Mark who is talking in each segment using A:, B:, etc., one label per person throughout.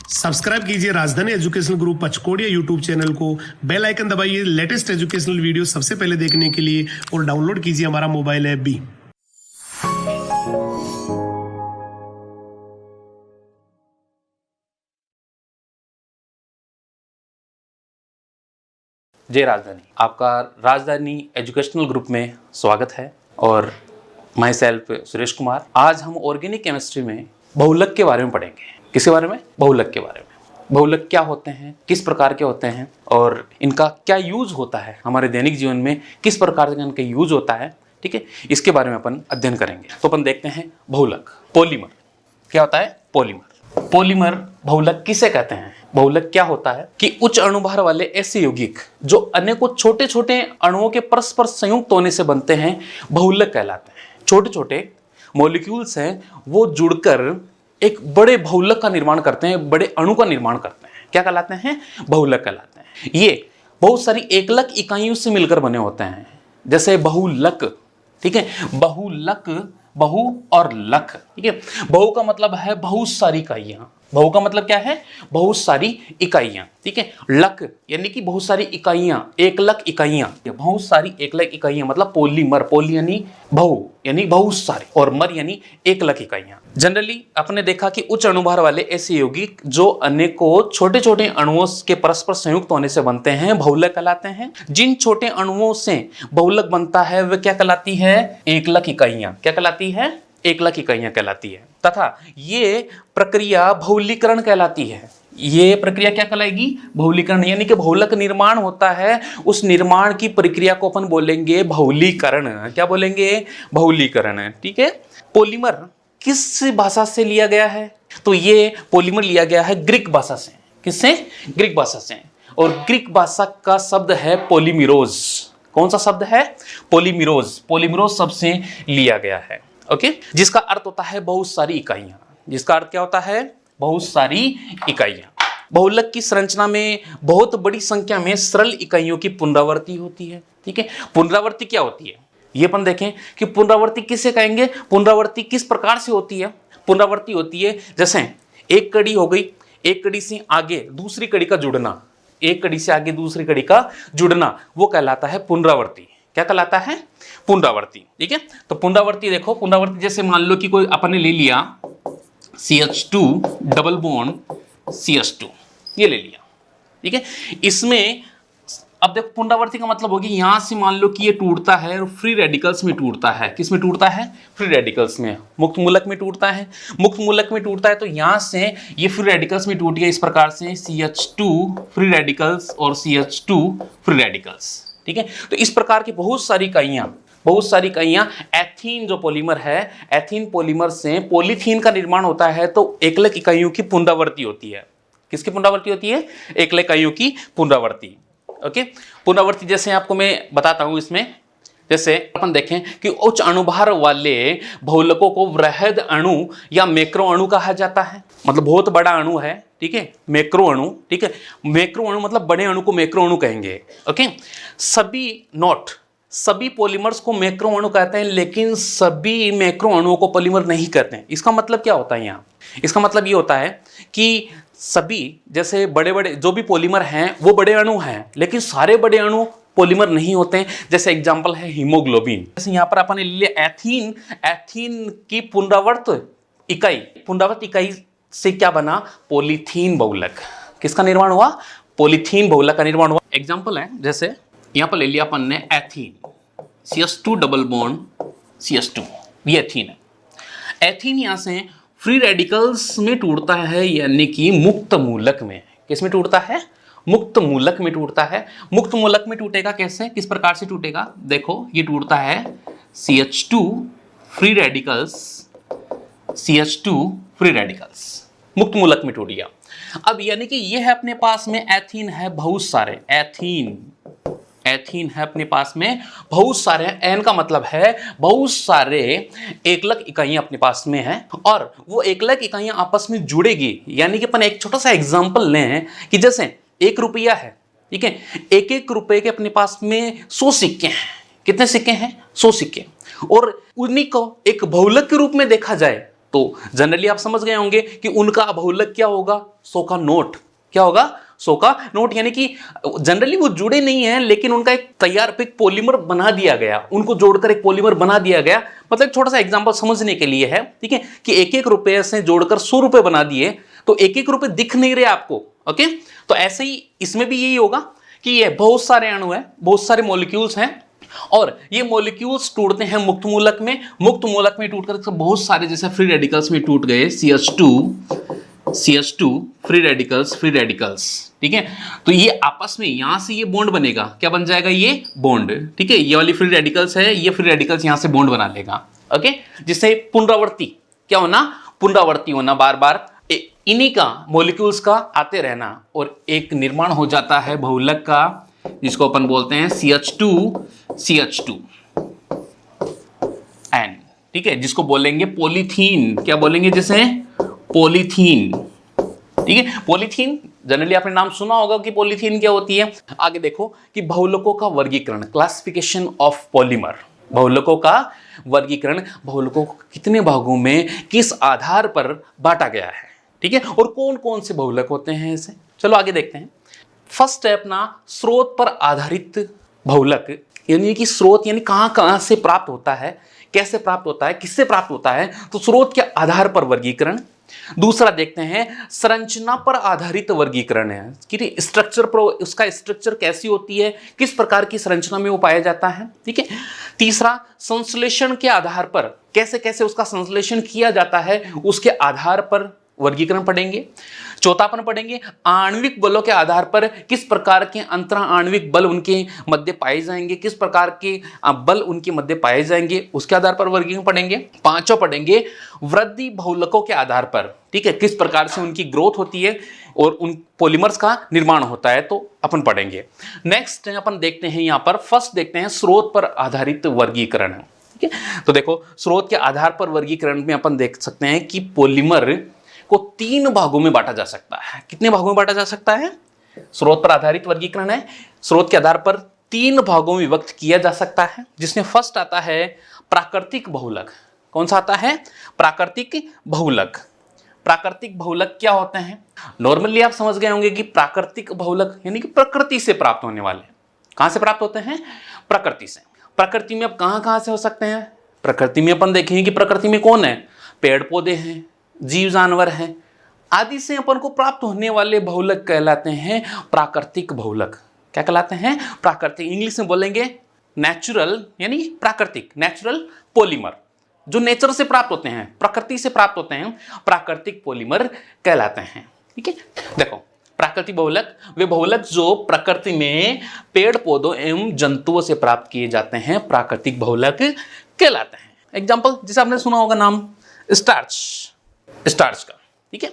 A: Subscribe कीजिए राजधानी educational group पचकोड़िया YouTube channel को, बेल आइकन दबाइए लेटेस्ट एजुकेशनल वीडियो सबसे पहले देखने के लिए और डाउनलोड कीजिए हमारा मोबाइल ऐप भी।
B: जय राजधानी, आपका राजधानी एजुकेशनल ग्रुप में स्वागत है और माई सेल्फ सुरेश कुमार। आज हम ऑर्गेनिक केमिस्ट्री में बहुलक के बारे में पढ़ेंगे। किसके बारे में? बहुलक के बारे में। बहुलक क्या होते हैं, किस प्रकार के होते हैं और इनका क्या यूज होता है हमारे दैनिक जीवन में, किस प्रकार का इनका यूज होता है, ठीक है, इसके बारे में अपन अध्ययन करेंगे। तो अपन देखते हैं बहुलक। पॉलीमर क्या होता है? पॉलीमर। पॉलीमर बहुलक किसे कहते हैं? बहुलक क्या होता है कि उच्च अणुभार वाले ऐसे यौगिक जो अनेकों छोटे छोटे अणुओं के परस्पर संयुक्त होने से बनते हैं, बहुलक कहलाते हैं। छोटे छोटे मॉलिक्यूल्स हैं, वो जुड़कर एक बड़े बहुलक का निर्माण करते हैं, बड़े अणु का निर्माण करते हैं। क्या कहलाते हैं? बहुलक कहलाते हैं। ये बहुत सारी एकलक इकाइयों से मिलकर बने होते हैं, जैसे बहुलक, ठीक है। बहुलक, बहु और लक, ठीक है। बहु का मतलब है बहुत सारी इकाइयां। बहु का मतलब क्या है? बहुत सारी इकाइयां, ठीक है। लक यानी कि बहुत सारी इकाइयां, एकलक इकाइयां, बहुत सारी एकलक इकाइयां मतलब पॉलीमर। पॉली यानी बहु यानी बहुत सारे, और मर यानी एकलक इकाइयां। जनरली आपने देखा कि उच्च अणुभार वाले ऐसे यौगिक जो अनेकों छोटे छोटे अणुओं के परस्पर संयुक्त होने से बनते हैं, बहुलक कहलाते हैं। जिन छोटे अणुओं से बहुलक बनता है वे क्या कहलाती है? एकलक इकाइयां। क्या कहलाती है? एकलक इकाइयां कहलाती है। तथा ये प्रक्रिया बहुलीकरण कहलाती है। ये प्रक्रिया क्या कहलाएगी? बहुलीकरण, यानी कि बहुलक निर्माण होता है, उस निर्माण की प्रक्रिया को अपन बोलेंगे बहुलीकरण। क्या बोलेंगे? बहुलीकरण, ठीक है। पॉलीमर किस भाषा से लिया गया है? तो ये पॉलीमर लिया गया है ग्रीक भाषा से। किससे? ग्रीक भाषा से। और ग्रीक भाषा का शब्द है पॉलीमिरोज। कौन सा शब्द है? पॉलीमिरोज। पॉलीमिरोज शब्द से लिया गया है, ओके, जिसका अर्थ होता है बहुत सारी इकाइयां। जिसका अर्थ क्या होता है? बहुत सारी इकाइयां। बहुलक की संरचना में बहुत बड़ी संख्या में सरल इकाइयों की पुनरावृत्ति होती है, ठीक है। पुनरावृत्ति क्या होती है ये अपन देखें कि पुनरावृत्ति किसे कहेंगे, पुनरावृत्ति किस प्रकार से होती है। पुनरावृत्ति होती है जैसे एक कड़ी हो गई, एक कड़ी से आगे दूसरी कड़ी का जुड़ना, एक कड़ी से आगे दूसरी कड़ी का जुड़ना, वो कहलाता है पुनरावृत्ति। क्या कहलाता है? पुनरावृत्ति, ठीक है। तो पुनरावृत्ति देखो, पुनरावृत्ति जैसे मान लो कि कोई अपन ने ले लिया CH2 डबल बॉन्ड CH2, ये ले लिया, ठीक है। इसमें अब देखो पुनरावृत्ति का मतलब होगी यहां से मान लो कि ये टूटता है और फ्री रेडिकल्स में टूटता है। किस में टूटता है? फ्री रेडिकल्स में। मुक्त मूलक में टूटता है। मुक्त मूलक में टूटता है तो यहां से ये फ्री रेडिकल्स में टूट गया, इस प्रकार से CH2 फ्री रेडिकल्स और CH2 फ्री रेडिकल्स, ठीक है। तो इस प्रकार की बहुत सारी इकाइयां एथीन जो पॉलीमर है, एथीन पॉलीमर से पॉलीथीन का निर्माण होता है, तो एकलक इकाइयों की पुनरावृत्ति होती है। किसकी पुनरावृत्ति होती है? एकलक इकाइयों की पुनरावृत्ति, ओके। पुनरावृत्ति जैसे आपको मैं बताता हूं, इसमें जैसे अपन देखें कि उच्च अणुभार वाले बहुलकों को वृहद अणु या मैक्रो अणु कहा जाता है, मतलब बहुत बड़ा अणु है, ठीक है, मैक्रो अणु, ठीक है। मैक्रो अणु मतलब बड़े अणु को मैक्रो अणु कहेंगे, ओके। सभी पॉलीमर्स को मैक्रो अणु कहते हैं, लेकिन सभी मैक्रो अणुओं को पॉलीमर नहीं कहते हैं। इसका मतलब क्या होता है यहाँ? इसका मतलब ये होता है कि सभी जैसे बड़े बड़े जो भी पॉलीमर हैं वो बड़े अणु हैं, लेकिन सारे बड़े अणु पॉलीमर नहीं होते हैं। जैसे एग्जांपल है हीमोग्लोबिन। जैसे यहाँ पर अपन ने लिया एथीन की पुनरावर्त इकाई से क्या बना? पॉलीथीन बहुलक। किसका निर्माण हुआ? पॉलीथीन बहुलक का निर्माण हुआ। एग्जाम्पल है जैसे यहाँ पर ले लिया अपन ने ethene, CH2 double bond CH2, ये एथीन है। एथीन यहाँ से फ्री रेडिकल्स में टूटता है, यानी कि मुक्त मूलक में। किस में टूटता है? मुक्त मूलक में टूटता है। मुक्त मूलक में टूटेगा कैसे, किस प्रकार से टूटेगा? देखो ये टूटता है CH2 free radicals, CH2 free radicals, मुक्त मूलक में टूट गया। अब यानी कि ये है अपने पास में एथीन है, बहुत सारे एथीन है अपने पास में, बहुत सारे। एन का मतलब है बहुत सारे एकलक इकाइयां अपने पास में हैं, और वो एकलक इकाइयां आपस में जुड़ेगी। यानी कि अपन एक छोटा सा एग्जांपल लें कि जैसे 1 रुपया है, ठीक है, एक रुपए के अपने पास में 100 सिक्के हैं। कितने सिक्के हैं? 100 सिक्के। और उन्हीं को एक बहुलक के रूप में देखा जाए तो जनरली आप समझ गए होंगे कि उनका बहुलक क्या होगा, 100 का नोट। क्या होगा, 100 का नोट। यानी कि जनरली वो जुड़े नहीं हैं, लेकिन उनका एक तैयार एक पॉलीमर बना दिया गया, उनको जोड़कर एक पॉलीमर बना दिया गया। मतलब छोटा सा एग्जांपल समझने के लिए है, ठीक है, कि एक एक रुपए से जोड़कर 100 रुपए बना दिए, तो एक एक रुपए दिख नहीं रहे आपको। ओके, तो ऐसे ही इसमें भी यही होगा कि ये बहुत सारे अणु हैं, बहुत सारे मॉलिक्यूल्स हैं, और ये मॉलिक्यूल्स टूटते हैं मुक्त मूलक में। मुक्त मूलक में टूटकर बहुत सारे जैसे फ्री रेडिकल्स में टूट गए, CH2 फ्री रेडिकल्स, ठीक है। तो ये आपस में यहां से ये बॉन्ड बनेगा, क्या बन जाएगा, ये बॉन्ड, ठीक है। ये वाली फ्री रेडिकल्स है, ये फ्री रेडिकल्स यहां से बॉन्ड बना लेगा, ओके, जिससे पुनरावर्ती क्या होना, पुनरावर्ती होना, बार बार इन्हीं का मॉलिक्यूल्स का आते रहना, और एक निर्माण हो जाता है बहुलक का, जिसको अपन बोलते हैं CH2N, ठीक है, जिसको बोलेंगे पॉलीथीन। क्या बोलेंगे जिसे, पॉलीथीन, ठीक है। पॉलीथीन जनरली आपने नाम सुना होगा कि पॉलीथीन क्या होती है। आगे देखो कि बहुलकों का वर्गीकरण, क्लासिफिकेशन ऑफ पॉलीमर, बहुलकों का वर्गीकरण, बहुलकों को कितने भागों में किस आधार पर बांटा गया है, ठीक है, और कौन कौन से बहुलक होते हैं इसे। चलो आगे देखते हैं। फर्स्ट है अपना स्रोत पर आधारित बहुलक, यानी कि स्रोत यानी कहां कहां से प्राप्त होता है, कैसे प्राप्त होता है, किससे प्राप्त होता है, तो स्रोत के आधार पर वर्गीकरण। दूसरा देखते हैं संरचना पर आधारित वर्गीकरण है कि स्ट्रक्चर पर, उसका स्ट्रक्चर कैसी होती है, किस प्रकार की संरचना में वो पाया जाता है, ठीक है। तीसरा संश्लेषण के आधार पर, कैसे कैसे उसका संश्लेषण किया जाता है, उसके आधार पर वर्गीकरण पढ़ेंगे। चौथा अपन पढ़ेंगे आणविक बलों के आधार पर किस प्रकार के अंतरा आणविक बल उनके मध्य पाए जाएंगे, किस प्रकार के बल उनके मध्य पाए जाएंगे, उसके आधार पर वर्गीकरण पढ़ेंगे। पांचों पढ़ेंगे वृद्धि बहुलकों के आधार पर, ठीक है, किस प्रकार से उनकी ग्रोथ होती है और उन पॉलीमर्स का निर्माण होता है, तो अपन पढ़ेंगे। नेक्स्ट अपन देखते हैं यहाँ पर, फर्स्ट देखते हैं स्रोत पर आधारित वर्गीकरण, ठीक है। तो देखो स्रोत के आधार पर वर्गीकरण में अपन देख सकते हैं कि पॉलीमर को 3 भागों में बांटा जा सकता है। कितने भागों में बांटा जा सकता है, स्रोत पर आधारित वर्गीकरण है, स्रोत के आधार पर 3 भागों में विभक्त किया जा सकता है, जिसमें फर्स्ट आता है प्राकृतिक बहुलक। कौन सा आता है, प्राकृतिक बहुलक। प्राकृतिक बहुलक क्या होते हैं, नॉर्मली आप समझ गए होंगे कि प्राकृतिक बहुलक यानी कि प्रकृति से प्राप्त होने वाले। कहां से प्राप्त होते हैं, प्रकृति से। प्रकृति में अब कहां कहां से हो सकते हैं, प्रकृति में अपन देखेंगे कि प्रकृति में कौन है, पेड़ पौधे हैं, जीव जानवर हैं, आदि से अपन को प्राप्त होने वाले बहुलक कहलाते हैं प्राकृतिक बहुलक। क्या कहलाते हैं, प्राकृतिक। इंग्लिश में बोलेंगे नेचुरल, यानी प्राकृतिक, नेचुरल पॉलीमर, जो नेचर से प्राप्त होते हैं, प्रकृति से प्राप्त होते हैं, प्राकृतिक पॉलीमर कहलाते हैं, ठीक है। देखो प्राकृतिक बहुलक वे बहुलक जो प्रकृति में पेड़ पौधों एवं जंतुओं से प्राप्त किए जाते हैं, प्राकृतिक बहुलक कहलाते हैं। एग्जाम्पल जैसे आपने सुना होगा नाम स्टार्च का, ठीक है।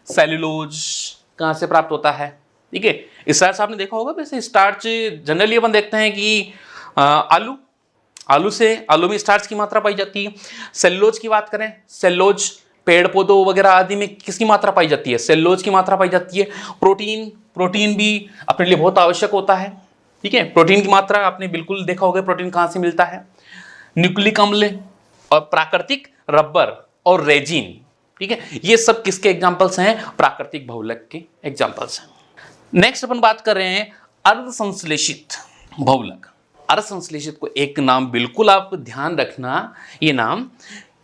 B: सेल्यूलोज कहाँ से प्राप्त होता है, ठीक है। स्टार्च आपने देखा होगा, वैसे स्टार्च जनरली अपन देखते हैं कि आलू में स्टार्च की मात्रा पाई जाती है। सेल्यूलोज की बात करें, सेल्यूलोज पेड़ पौधों वगैरह आदि में किसकी मात्रा पाई जाती है, सेल्यूलोज की मात्रा पाई जाती है। प्रोटीन भी अपने लिए बहुत आवश्यक होता है, ठीक है। प्रोटीन की मात्रा आपने बिल्कुल देखा होगा, प्रोटीन कहाँ से मिलता है, न्यूक्लिक अम्ल और प्राकृतिक रबर और रेजिन, ठीक है। ये सब किसके एग्जांपल्स हैं, प्राकृतिक बहुलक के एग्जांपल्स हैं। नेक्स्ट अपन बात कर रहे हैं अर्ध संश्लेषित बहुलक। अर्ध संश्लेषित को एक नाम बिल्कुल आप ध्यान रखना, ये नाम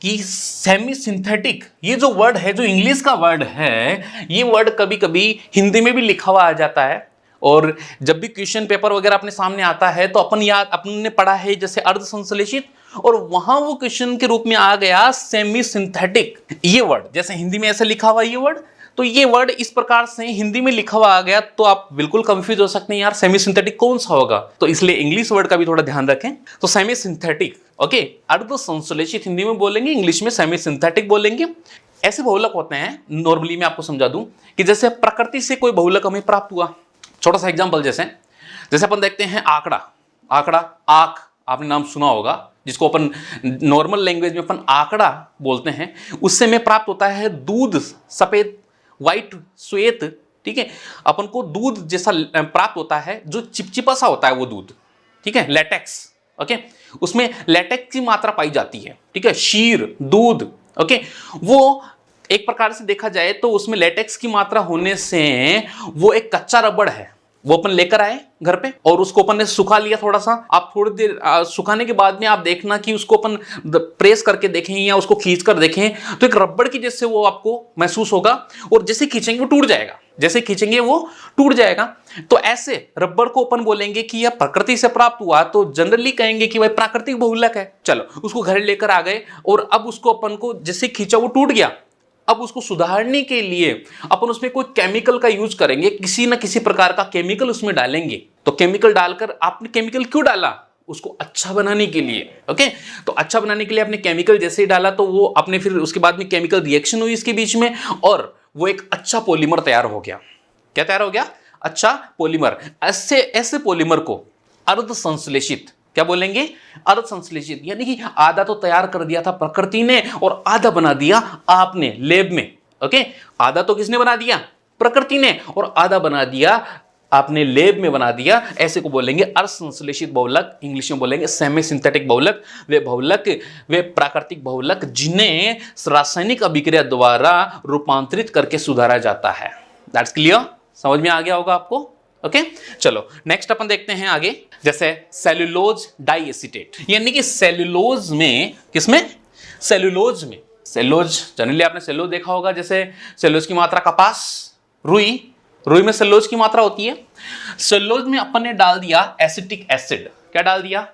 B: कि सेमी सिंथेटिक, ये जो वर्ड है, जो इंग्लिश का वर्ड है, ये वर्ड कभी कभी हिंदी में भी लिखा हुआ आ जाता है, और जब भी क्वेश्चन पेपर वगैरह अपने सामने आता है तो अपने पढ़ा है जैसे अर्ध संश्लेषित, और वहां वो क्वेश्चन के रूप में आ गया सेमी सिंथेटिक। ये वर्ड जैसे हिंदी में ऐसे लिखा हुआ ये वर्ड, तो ये वर्ड इस प्रकार से हिंदी में लिखा हुआ आ गया, तो आप बिल्कुल कंफ्यूज हो सकते हैं यार सेमी सिंथेटिक कौन सा होगा, तो इसलिए इंग्लिश वर्ड का भी थोड़ा ध्यान रखें। तो सेमी सिंथेटिक, ओके, अर्ध संश्लेषित हिंदी में बोलेंगे, इंग्लिश में सेमी सिंथेटिक बोलेंगे। ऐसे बहुलक होते हैं, नॉर्मली मैं आपको समझा दूं कि जैसे प्रकृति से कोई बहुलक हमें प्राप्त हुआ, छोटा सा एग्जाम्पल जैसे अपन देखते हैं आंख, आपने नाम सुना होगा, जिसको अपन नॉर्मल लैंग्वेज में अपन आंकड़ा बोलते हैं, उससे में प्राप्त होता है दूध, सफेद व्हाइट श्वेत, ठीक है। अपन को दूध जैसा प्राप्त होता है, जो चिपचिपा सा होता है वो दूध, ठीक है, लेटेक्स, ओके। उसमें लेटेक्स की मात्रा पाई जाती है, ठीक है, शीर, दूध, ओके, वो एक प्रकार से देखा जाए तो उसमें लेटेक्स की मात्रा होने से वो एक कच्चा रबड़ है, वो अपन लेकर आए घर पे और उसको अपन ने सुखा लिया थोड़ा सा। आप थोड़ी देर सुखाने के बाद में आप देखना कि उसको अपन प्रेस करके देखें या उसको खींच कर देखें तो एक रबड़ की जैसे वो आपको महसूस होगा और जैसे खींचेंगे वो टूट जाएगा, जैसे खींचेंगे वो टूट जाएगा। तो ऐसे रबड़ को अपन बोलेंगे कि यह प्रकृति से प्राप्त हुआ, तो जनरली कहेंगे कि भाई प्राकृतिक बहुलक है। चलो उसको घर लेकर आ गए और अब उसको अपन को जैसे खींचा वो टूट गया। अब उसको सुधारने के लिए अपन उसमें कोई केमिकल का यूज करेंगे, किसी ना किसी प्रकार का केमिकल उसमें डालेंगे। तो केमिकल डालकर आपने केमिकल क्यों डाला? उसको अच्छा बनाने के लिए, ओके। तो अच्छा बनाने के लिए आपने केमिकल जैसे ही डाला तो वो अपने फिर उसके बाद में केमिकल रिएक्शन हुई इसके बीच में और वो एक अच्छा पॉलीमर तैयार हो गया। क्या तैयार हो गया? अच्छा पॉलीमर। ऐसे पॉलीमर को अर्ध संश्लेषित क्या बोलेंगे? अर्ध संश्लेषित, यानी कि आधा तो तैयार कर दिया था प्रकृति ने और आधा बना दिया आपने लैब में, ओके। आधा तो किसने बना दिया? प्रकृति ने, और आधा बना दिया आपने लैब में बना दिया। ऐसे को बोलेंगे अर्ध संश्लेषित बहुलक, इंग्लिश में बोलेंगे सेमी सिंथेटिक बहुलक। वे प्राकृतिक बहुलक जिन्हें रासायनिक अभिक्रिया द्वारा रूपांतरित करके सुधारा जाता है। That's clear? समझ में आ गया होगा आपको, ओके। चलो नेक्स्ट अपन देखते हैं आगे, जैसे सेल्यूलोज डाइएसिटेट, यानी कि सेल्यूलोज में, किसमें? सेल्यूलोज में। सेल्यूलोज जनरली आपने सेल्यूलोज देखा होगा, जैसे सेल्यूलोज की मात्रा कपास, रुई में सेल्यूलोज की मात्रा होती है। सेल्यूलोज में अपन ने डाल दिया एसिटिक एसिड। क्या डाल दिया?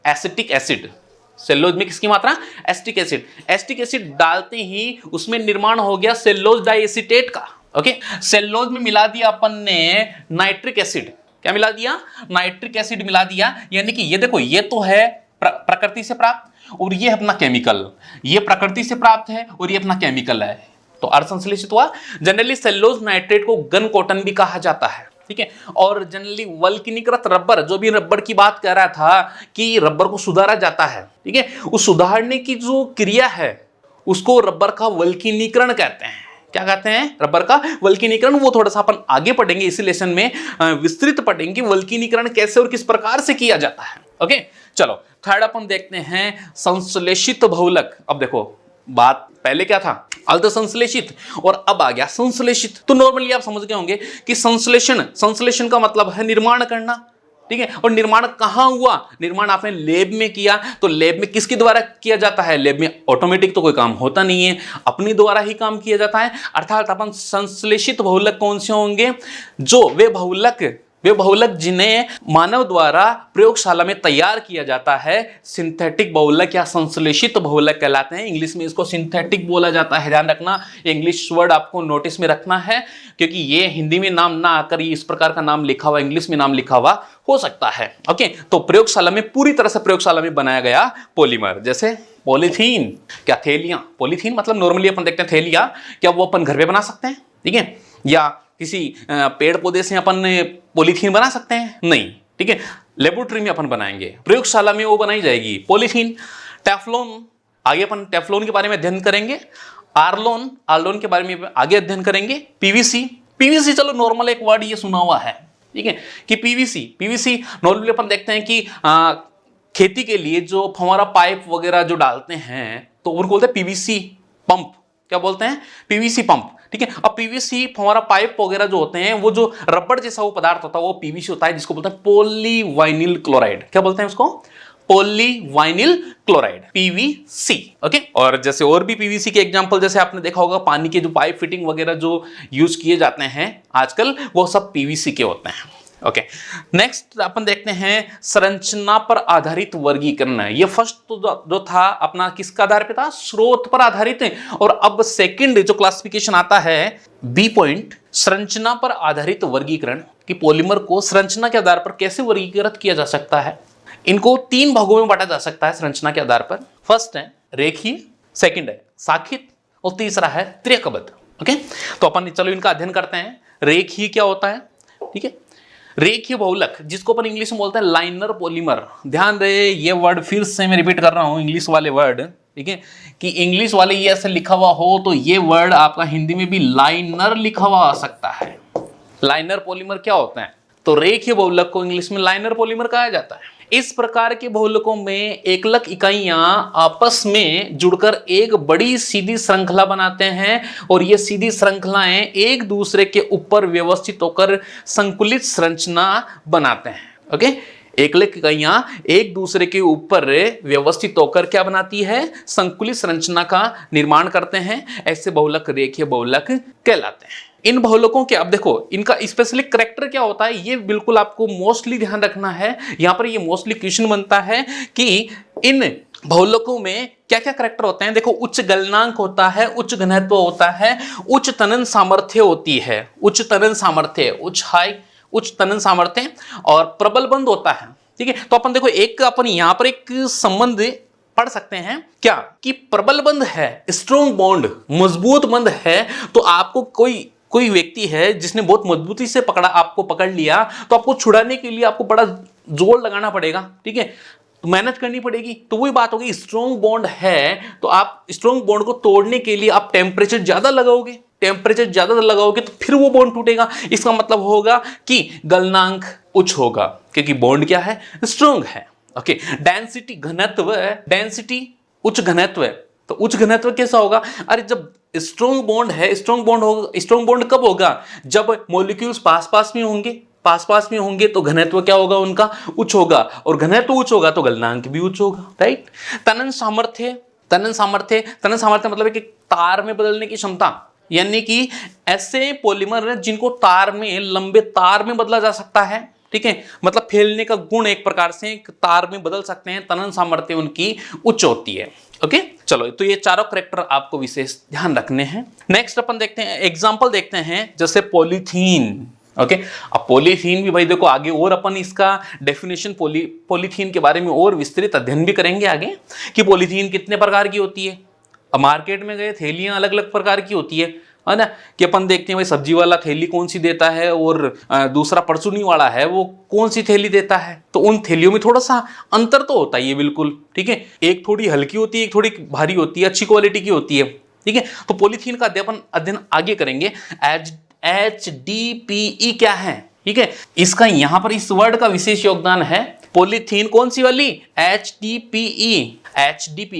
B: Acetic acid. सेल्यूलोज में किसकी मात्रा? Acetic acid. एसिटिक एसिड डालते ही उसमें निर्माण हो गया सेल्यूलोज डाइएसिटेट का, ओके। सेल्यूलोज में मिला दिया अपन ने नाइट्रिक एसिड। क्या मिला दिया? नाइट्रिक एसिड मिला दिया, यानी कि ये देखो, ये तो है प्रकृति से प्राप्त और ये अपना केमिकल, ये प्रकृति से प्राप्त है और ये अपना केमिकल है, तो अर्ध संश्लेषित हुआ। जनरली सेल्यूलोज नाइट्रेट को गन कॉटन भी कहा जाता है, ठीक है। और जनरली वल्कनीकृत रबर, जो भी रबर की बात कर रहा था कि रबर को सुधारा जाता है, ठीक है, उस सुधारने की जो क्रिया है उसको रबर का वल्कनीकरण कहते हैं। क्या कहते हैं? रबर का वल्कनीकरण। वो थोड़ा सा अपन आगे पढ़ेंगे इसी लेसन में, विस्तृत पढ़ेंगे वल्कनीकरण कैसे और किस प्रकार से किया जाता है, ओके। चलो थर्ड अपन देखते हैं संश्लेषित बहुलक। अब देखो बात पहले क्या था? अर्ध संश्लेषित, और अब आ गया संश्लेषित। तो नॉर्मली आप समझ गए होंगे कि संश्लेषण का मतलब है निर्माण करना, ठीक है। और निर्माण कहां हुआ? निर्माण आपने लैब में किया, तो लैब में किसके द्वारा किया जाता है? लैब में ऑटोमेटिक तो कोई काम होता नहीं है, अपनी द्वारा ही काम किया जाता है। अर्थात अपन संश्लेषित बहुलक कौन से होंगे? जो वे बहुलक जिन्हें मानव द्वारा प्रयोगशाला में तैयार किया जाता है, सिंथेटिक बहुलक या संश्लेषित बहुलक कहलाते हैं। इंग्लिश में इसको सिंथेटिक बोला जाता है, ध्यान रखना। इंग्लिश वर्ड आपको नोटिस में रखना है, क्योंकि ये हिंदी में नाम ना आकर ये इस प्रकार का नाम लिखा हुआ, इंग्लिश में नाम लिखा हुआ हो सकता है, ओके। तो प्रयोगशाला में, पूरी तरह से प्रयोगशाला में बनाया गया पॉलीमर, जैसे पॉलीथीन, क्या थैलियां? पॉलीथीन मतलब नॉर्मली अपन देखते हैं थैलियां, क्या वो अपन घर पे बना सकते हैं? ठीक है। या किसी पेड़ पौधे से अपन पॉलीथीन बना सकते हैं? नहीं, ठीक है। लेबोरेटरी में अपन बनाएंगे, प्रयोगशाला में वो बनाई जाएगी पॉलीथीन। टेफ्लॉन, आगे अपन टेफ्लॉन के बारे में अध्ययन करेंगे। आर्लोन के बारे में आगे अध्ययन करेंगे। पीवीसी चलो नॉर्मल एक वर्ड ये सुना हुआ है, ठीक है, कि पीवीसी नॉर्मली अपन देखते हैं कि खेती के लिए जो फव्वारा पाइप वगैरह जो डालते हैं तो उनको बोलते हैं पीवीसी पंप। क्या बोलते हैं? पीवीसी पंप, ठीक है। अब पीवीसी फव्वारा पाइप वगैरह जो होते हैं, वो जो रबड़ जैसा वो पदार्थ होता है वो पीवीसी होता है, जिसको बोलते हैं पॉलीवाइनिल क्लोराइड। क्या बोलते हैं उसको? पॉलीवाइनिल क्लोराइड, पीवीसी, ओके। और जैसे और भी पीवीसी के एग्जांपल, जैसे आपने देखा होगा पानी के जो पाइप फिटिंग वगैरह जो यूज किए जाते हैं आजकल, वो सब पीवीसी के होते हैं, ओके। नेक्स्ट अपन देखते हैं संरचना पर आधारित वर्गीकरण। ये फर्स्ट तो जो था अपना किसका आधार पे था? स्रोत पर आधारित है। और अब सेकंड जो क्लासिफिकेशन आता है, बी पॉइंट, संरचना पर आधारित वर्गीकरण, कि पॉलीमर को संरचना के आधार पर कैसे वर्गीकृत किया जा सकता है। इनको 3 भागों में बांटा जा सकता है संरचना के आधार पर। फर्स्ट है रेखीय, सेकंड है शाखित और तीसरा है त्रिकबद्ध, ओके। तो अपन चलो इनका अध्ययन करते हैं। रेखीय क्या होता है? ठीक है, रेखीय बहुलक, जिसको अपन इंग्लिश में बोलते हैं लाइनर पॉलीमर। ध्यान रहे, ये वर्ड फिर से मैं रिपीट कर रहा हूं, इंग्लिश वाले वर्ड, ठीक है, कि इंग्लिश वाले ये ऐसे लिखा हुआ हो तो ये वर्ड आपका हिंदी में भी लाइनर लिखा हुआ आ सकता है। लाइनर पॉलीमर क्या होता है? तो रेखीय बहुलक को इंग्लिश में लाइनर पॉलीमर कहा जाता है। इस प्रकार के बहुलकों में एकलक इकाइयां आपस में जुड़कर एक बड़ी सीधी श्रृंखला बनाते हैं और ये सीधी श्रृंखलाएं एक दूसरे के ऊपर व्यवस्थित होकर संकुलित संरचना बनाते हैं। ओके, एकलक इकाइयां एक दूसरे के ऊपर व्यवस्थित होकर क्या बनाती है, संकुलित संरचना का निर्माण करते हैं। ऐसे बहुलक रेखीय बहुलक कहलाते हैं। इन बहुलकों के अब देखो इनका स्पेशली करैक्टर क्या होता है, ये बिल्कुल आपको मोस्टली ध्यान रखना है। यहां पर ये मोस्टली क्वेश्चन बनता है कि इन बहुलकों में क्या क्या करैक्टर होते हैं। देखो, उच्च गलनांक होता है, उच्च घनत्व होता है, उच्च तनन सामर्थ्य होती है, उच्च तनन सामर्थ्य, उच्च तनन सामर्थ्य और प्रबल बंध होता है। ठीक है, तो अपन देखो एक अपन यहां पर एक संबंध पढ़ सकते हैं क्या कि प्रबल बंध है, स्ट्रॉन्ग बॉन्ड, मजबूत बंध है। तो आपको कोई व्यक्ति है जिसने बहुत मजबूती से आपको पकड़ लिया, तो आपको छुड़ाने के लिए आपको बड़ा जोर लगाना पड़ेगा। ठीक है, तो मेहनत करनी पड़ेगी। तो वही बात होगी, स्ट्रॉन्ग बॉन्ड है तो आप स्ट्रॉन्ग बॉन्ड को तोड़ने के लिए आप टेम्परेचर ज्यादा लगाओगे, तो फिर वो बॉन्ड टूटेगा। इसका मतलब होगा कि गलनांक उच्च होगा क्योंकि बॉन्ड क्या है, स्ट्रॉन्ग है। ओके, डेंसिटी घनत्व, डेंसिटी उच्च घनत्व है, तो उच्च घनत्व कैसा होगा, अरे जब स्ट्रॉन्ग बॉन्ड है, स्ट्रॉन्ग बॉन्ड कब होगा, जब मॉलिक्यूल्स पास पास में होंगे तो घनत्व क्या होगा उनका, उच्च होगा, और घनत्व उच्च होगा तो गलनांक भी उच्च होगा। राइट। तनन सामर्थ्य मतलब है कि तार में बदलने की क्षमता, यानी कि ऐसे पॉलीमर जिनको लंबे तार में बदला जा सकता है। ठीक है, मतलब फैलने का गुण एक प्रकार से तार में बदल सकते हैं, तनन सामर्थ्य उनकी उच्च होती है। ओके, चलो, तो ये चारों कैरेक्टर आपको विशेष ध्यान रखने हैं। नेक्स्ट अपन देखते हैं, एग्जांपल देखते हैं, जैसे पॉलीथीन। ओके, अब पॉलीथीन भी भाई देखो आगे और अपन इसका डेफिनेशन पॉलीथीन के बारे में और विस्तृत अध्ययन भी करेंगे आगे कि पॉलीथीन कितने प्रकार की होती है। अब मार्केट में गए थैलियां अलग अलग प्रकार की होती है ना, कि अपन देखते हैं भाई सब्जी वाला थैली कौन सी देता है और दूसरा परचूनी वाला है वो कौन सी थैली देता है। तो उन थैलियों में थोड़ा सा अंतर तो होता ही है बिल्कुल। ठीक है, एक थोड़ी हल्की होती है, एक थोड़ी भारी होती है, अच्छी क्वालिटी की होती है। ठीक है, तो पॉलीथीन का अध्ययन आगे करेंगे। HDPE क्या है, ठीक है, इसका यहां पर इस वर्ड का विशेष योगदान है। पॉलीथीन कौन सी वाली, HDPE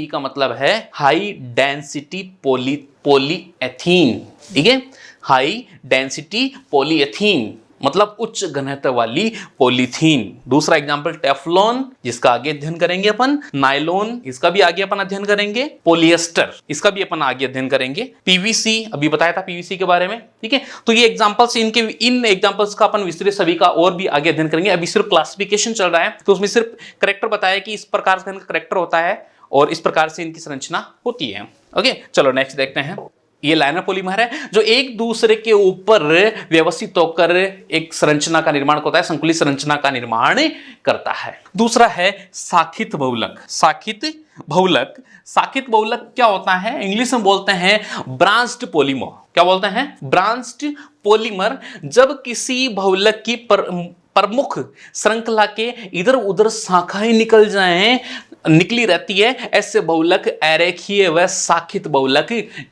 B: का मतलब है हाई डेंसिटी पॉलीएथीन। ठीक है, हाई डेंसिटी पॉलीएथीन मतलब उच्च घनत्व वाली पॉलीथीन। दूसरा एग्जांपल टेफ्लॉन, जिसका आगे अध्ययन करेंगे अपन। नायलॉन, इसका भी आगे अपन अध्ययन करेंगे। पॉलिएस्टर, इसका भी अपन आगे अध्ययन करेंगे। पीवीसी, अभी बताया था पीवीसी के बारे में। ठीक है, तो ये एग्जांपल्स, इन एग्जांपल्स का अपन विस्तृत सभी का और भी आगे अध्ययन करेंगे। अभी सिर्फ क्लासिफिकेशन चल रहा है, तो उसमें सिर्फ करेक्टर बताया कि इस प्रकार से इनका करेक्टर होता है और इस प्रकार से इनकी संरचना होती है। ओके, चलो नेक्स्ट देखते हैं। ये लाइनर पॉलीमर है जो एक दूसरे के ऊपर व्यवस्थित होकर एक संरचना का निर्माण होता है, संकुलित संरचना का निर्माण करता है। दूसरा है साखित बहुलक। साखित बहुलक क्या होता है, इंग्लिश में बोलते हैं ब्रांच्ड पॉलीमर। क्या बोलते हैं, ब्रांच्ड पॉलीमर। जब किसी बहुलक की प्रमुख श्रृंखला के इधर उधर शाखाएं निकली रहती है, ऐसे बहुलक अरेखीय व साखित बहुलक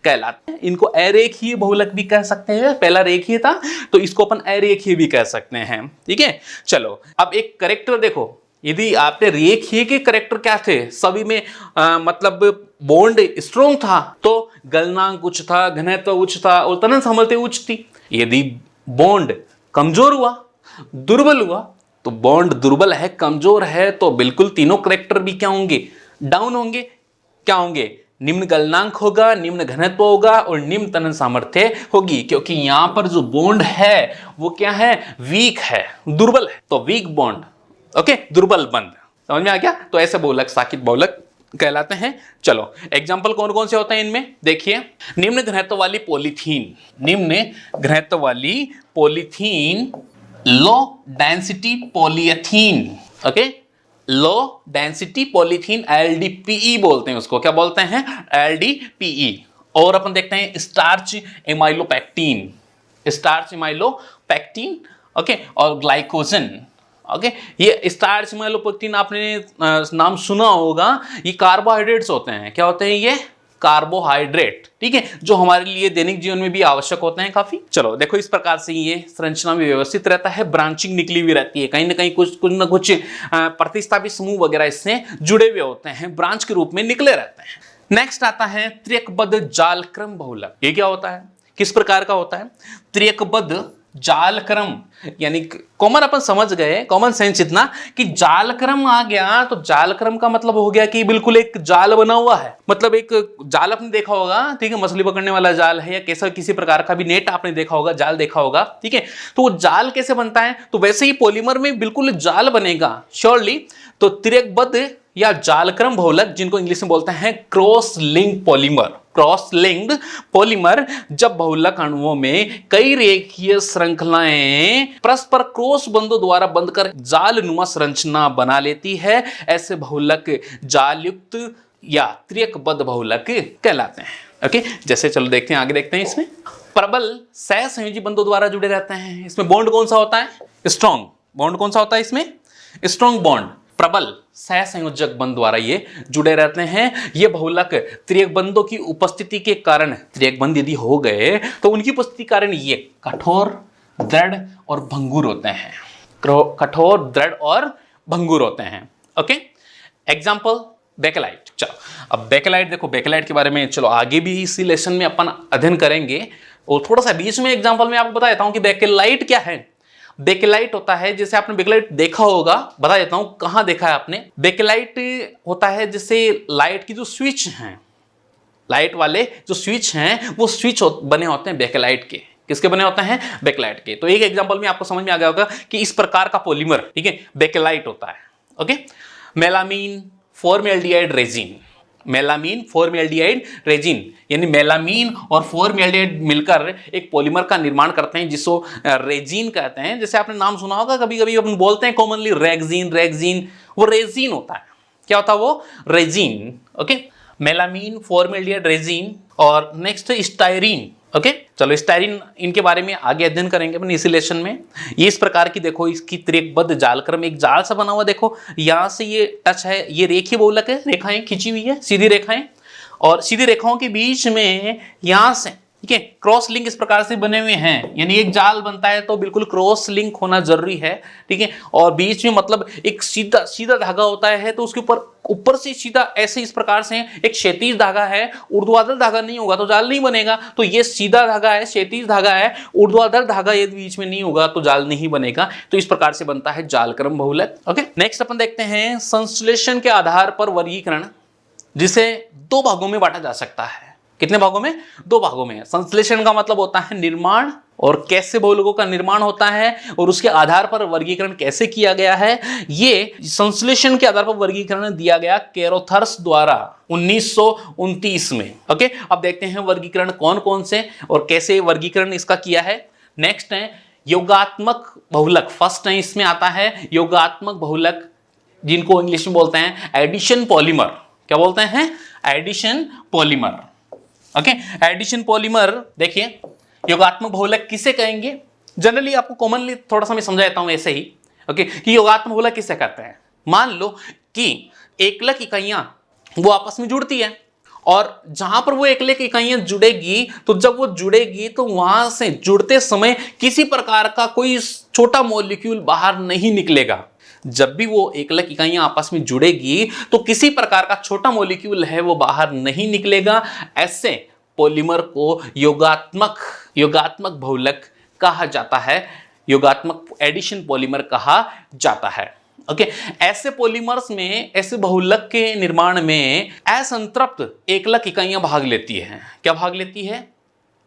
B: कहलाते हैं। इनको अरेखीय बहुलक भी कह सकते हैं, पहला रेखीय था तो इसको अपन अरेखीय भी कह सकते हैं। ठीक है, चलो अब एक करेक्टर देखो, यदि आपने रेखीय के करेक्टर क्या थे, सभी में मतलब बॉन्ड स्ट्रॉन्ग था तो गलनांक उच्च था, घनत्व उच्च था और तनन सामर्थ्य उच्च थी। यदि बॉन्ड कमजोर हुआ, दुर्बल हुआ, तो बॉन्ड दुर्बल है, कमजोर है, तो बिल्कुल तीनों करेक्टर भी क्या होंगे, डाउन होंगे। क्या होंगे, निम्न गलनांक होगा, निम्न घनत्व होगा और निम्न तनन सामर्थ्य होगी, क्योंकि यहां पर जो बॉन्ड है वो क्या है, वीक है, दुर्बल है, तो वीक बॉन्ड। ओके, दुर्बल बंध, समझ में आ गया। तो ऐसे बहुलक साखित बहुलक कहलाते हैं। चलो एग्जाम्पल कौन कौन से होते हैं इनमें देखिए। निम्न घनत्व वाली पॉलीथीन, निम्न घनत्व वाली polythene, low density polyethylene. Okay, low density polythene, LDPE बोलते हैं उसको। क्या बोलते हैं, LDPE। और अपन देखते हैं स्टार्च एमाइलोपेक्टिन, ओके, और ग्लाइकोजन। ओके, ये स्टार्च एमाइलोपेक्टिन आपने नाम सुना होगा, ये कार्बोहाइड्रेट्स होते हैं। क्या होते हैं ये, कार्बोहाइड्रेट, ठीक है, जो हमारे लिए दैनिक जीवन में भी आवश्यक होते हैं काफी। चलो देखो, इस प्रकार से ये संरचना में व्यवस्थित रहता है, ब्रांचिंग निकली हुई रहती है, कहीं ना कहीं कुछ ना कुछ प्रतिस्थापित समूह वगैरह इससे जुड़े हुए होते हैं, ब्रांच के रूप में निकले रहते हैं। नेक्स्ट आता है त्रिकबद्ध जालक्रम बहुलक। ये क्या होता है, किस प्रकार का होता है? त्रिकबद्ध जालक्रम, यानी कॉमन अपन समझ गए, कॉमन सेंस इतना कि जालक्रम आ गया तो जालक्रम का मतलब हो गया कि बिल्कुल एक जाल बना हुआ है, मतलब एक जाल आपने देखा होगा, ठीक है, मछली पकड़ने वाला जाल है या कैसा किसी प्रकार का भी नेट आपने देखा होगा, जाल देखा होगा, ठीक है। तो वो जाल कैसे बनता है? तो वैसे ही पॉलीमर में बिल्कुल जाल बनेगा श्योरली। तो त्रिकबद्ध या जालक्रम बहुलक, जिनको इंग्लिश में बोलते हैं cross link polymer, cross linked polymer, जब बहुलक अणुओं में कई रेखीय श्रृंखलाएं परस्पर क्रॉस बंधों द्वारा बंधकर जालनुमा संरचना बना लेती है, ऐसे बहुलक जालयुक्त या त्रिकबद्ध बहुलक कहलाते हैं। ओके, जैसे चलो देखते हैं, आगे देखते हैं। इसमें प्रबल सहसंयोजी बंधों द्वारा जुड़े रहते हैं। इसमें बॉन्ड कौन सा होता है? Strong bond. कौन सा होता है इसमें? Strong bond. प्रबल सहसंयोजक बंध द्वारा ये जुड़े रहते हैं। ये बहुलक त्रिकबंधों की उपस्थिति के कारण, त्रिकबंध यदि हो गए तो उनकी उपस्थिति के कारण ये कठोर, दृढ़ और भंगुर होते हैं। कठोर, दृढ़ और भंगुर होते हैं। Okay, example bakelite. चलो अब बेकेलाइट देखो, बेकेलाइट के बारे में चलो आगे भी इसी लेसन में अपन अध्ययन करेंगे, और थोड़ा सा बीच में एग्जाम्पल में आपको बता देता हूं कि बेकेलाइट क्या है। बेकेलाइट होता है, जैसे आपने बेकेलाइट देखा होगा, बता देता हूं कहां देखा है आपने। बेकेलाइट होता है जैसे लाइट की जो स्विच हैं, लाइट वाले जो स्विच हैं वो स्विच बने होते हैं बेकेलाइट के। किसके बने होते हैं? बेकेलाइट के। तो एक एग्जांपल में आपको समझ में आ गया होगा कि इस प्रकार का पॉलीमर, ठीक है, बेकेलाइट होता है। Okay, melamine formaldehyde resin. Melamine formaldehyde resin, यानी मेलामीन और फॉर्मेल्डिहाइड मिलकर एक पॉलीमर का निर्माण करते हैं जिसको रेजिन कहते हैं। जैसे आपने नाम सुना होगा, कभी कभी अपन बोलते हैं कॉमनली रेक्सिन, रेक्सिन, वो रेजिन होता है। क्या होता है वो? Resin. Okay, melamine formaldehyde resin. और नेक्स्ट स्टायरीन। ओके, चलो स्टायरीन, इनके बारे में आगे अध्ययन करेंगे अपन इसी लेसन में। ये इस प्रकार की देखो, इसकी त्रिकबद्ध जालक्रम, एक जाल सा बना हुआ, देखो यहां से ये टच है, ये रेखीय बहुलक है, रेखाएं खींची हुई है, सीधी रेखाएं, और सीधी रेखाओं के बीच में यहां से, ठीक है, क्रॉस लिंक इस प्रकार से बने हुए हैं। यानी एक जाल बनता है तो बिल्कुल क्रॉस लिंक होना जरूरी है, ठीक है। और बीच में मतलब एक सीधा सीधा धागा होता है, तो उसके ऊपर से सीधा ऐसे इस प्रकार से एक क्षैतिज धागा है, ऊर्ध्वाधर धागा नहीं होगा तो जाल नहीं बनेगा। तो ये सीधा धागा है, क्षैतिज धागा है, ऊर्ध्वाधर धागा यदि बीच में नहीं होगा तो जाल नहीं बनेगा। तो इस प्रकार से बनता है जालक्रम बहुलक। ओके, नेक्स्ट अपन देखते हैं संश्लेषण के आधार पर वर्गीकरण, जिसे दो भागों में बांटा जा सकता है। कितने भागों में? दो भागों में। संश्लेषण का मतलब होता है निर्माण, और कैसे बहुलकों का निर्माण होता है और उसके आधार पर वर्गीकरण कैसे किया गया है। ये संश्लेषण के आधार पर वर्गीकरण दिया गया कैरोथर्स द्वारा 1929 में। ओके, अब देखते हैं वर्गीकरण कौन कौन से और कैसे वर्गीकरण इसका किया है। नेक्स्ट है योगात्मक बहुलक। फर्स्ट है इसमें आता है योगात्मक बहुलक, जिनको इंग्लिश में बोलते हैं एडिशन पॉलीमर। क्या बोलते हैं? Addition polymer. Okay, addition polymer. देखिए, योगात्मक बहुलक किसे कहेंगे? जनरली आपको कॉमनली थोड़ा सा मैं समझाता हूं ऐसे ही, ओके, कि योगात्मक बहुलक किसे कहते हैं। मान लो कि एकलक इकाइयां वो आपस में जुड़ती है, और जहां पर वो एकलक इकाइयां जुड़ेगी, तो जब वो जुड़ेगी तो वहां से जुड़ते समय किसी प्रकार का कोई छोटा मॉलिक्यूल बाहर नहीं निकलेगा। जब भी वो एकलक इकाइयां आपस में जुड़ेगी तो किसी प्रकार का छोटा मॉलिक्यूल है वो बाहर नहीं निकलेगा। ऐसे पॉलीमर को योगात्मक बहुलक कहा जाता है, योगात्मक एडिशन पॉलीमर कहा जाता है। ओके, ऐसे पॉलीमर्स में, ऐसे बहुलक के निर्माण में असंतृप्त एकलक इकाइयां भाग लेती है। क्या भाग लेती है?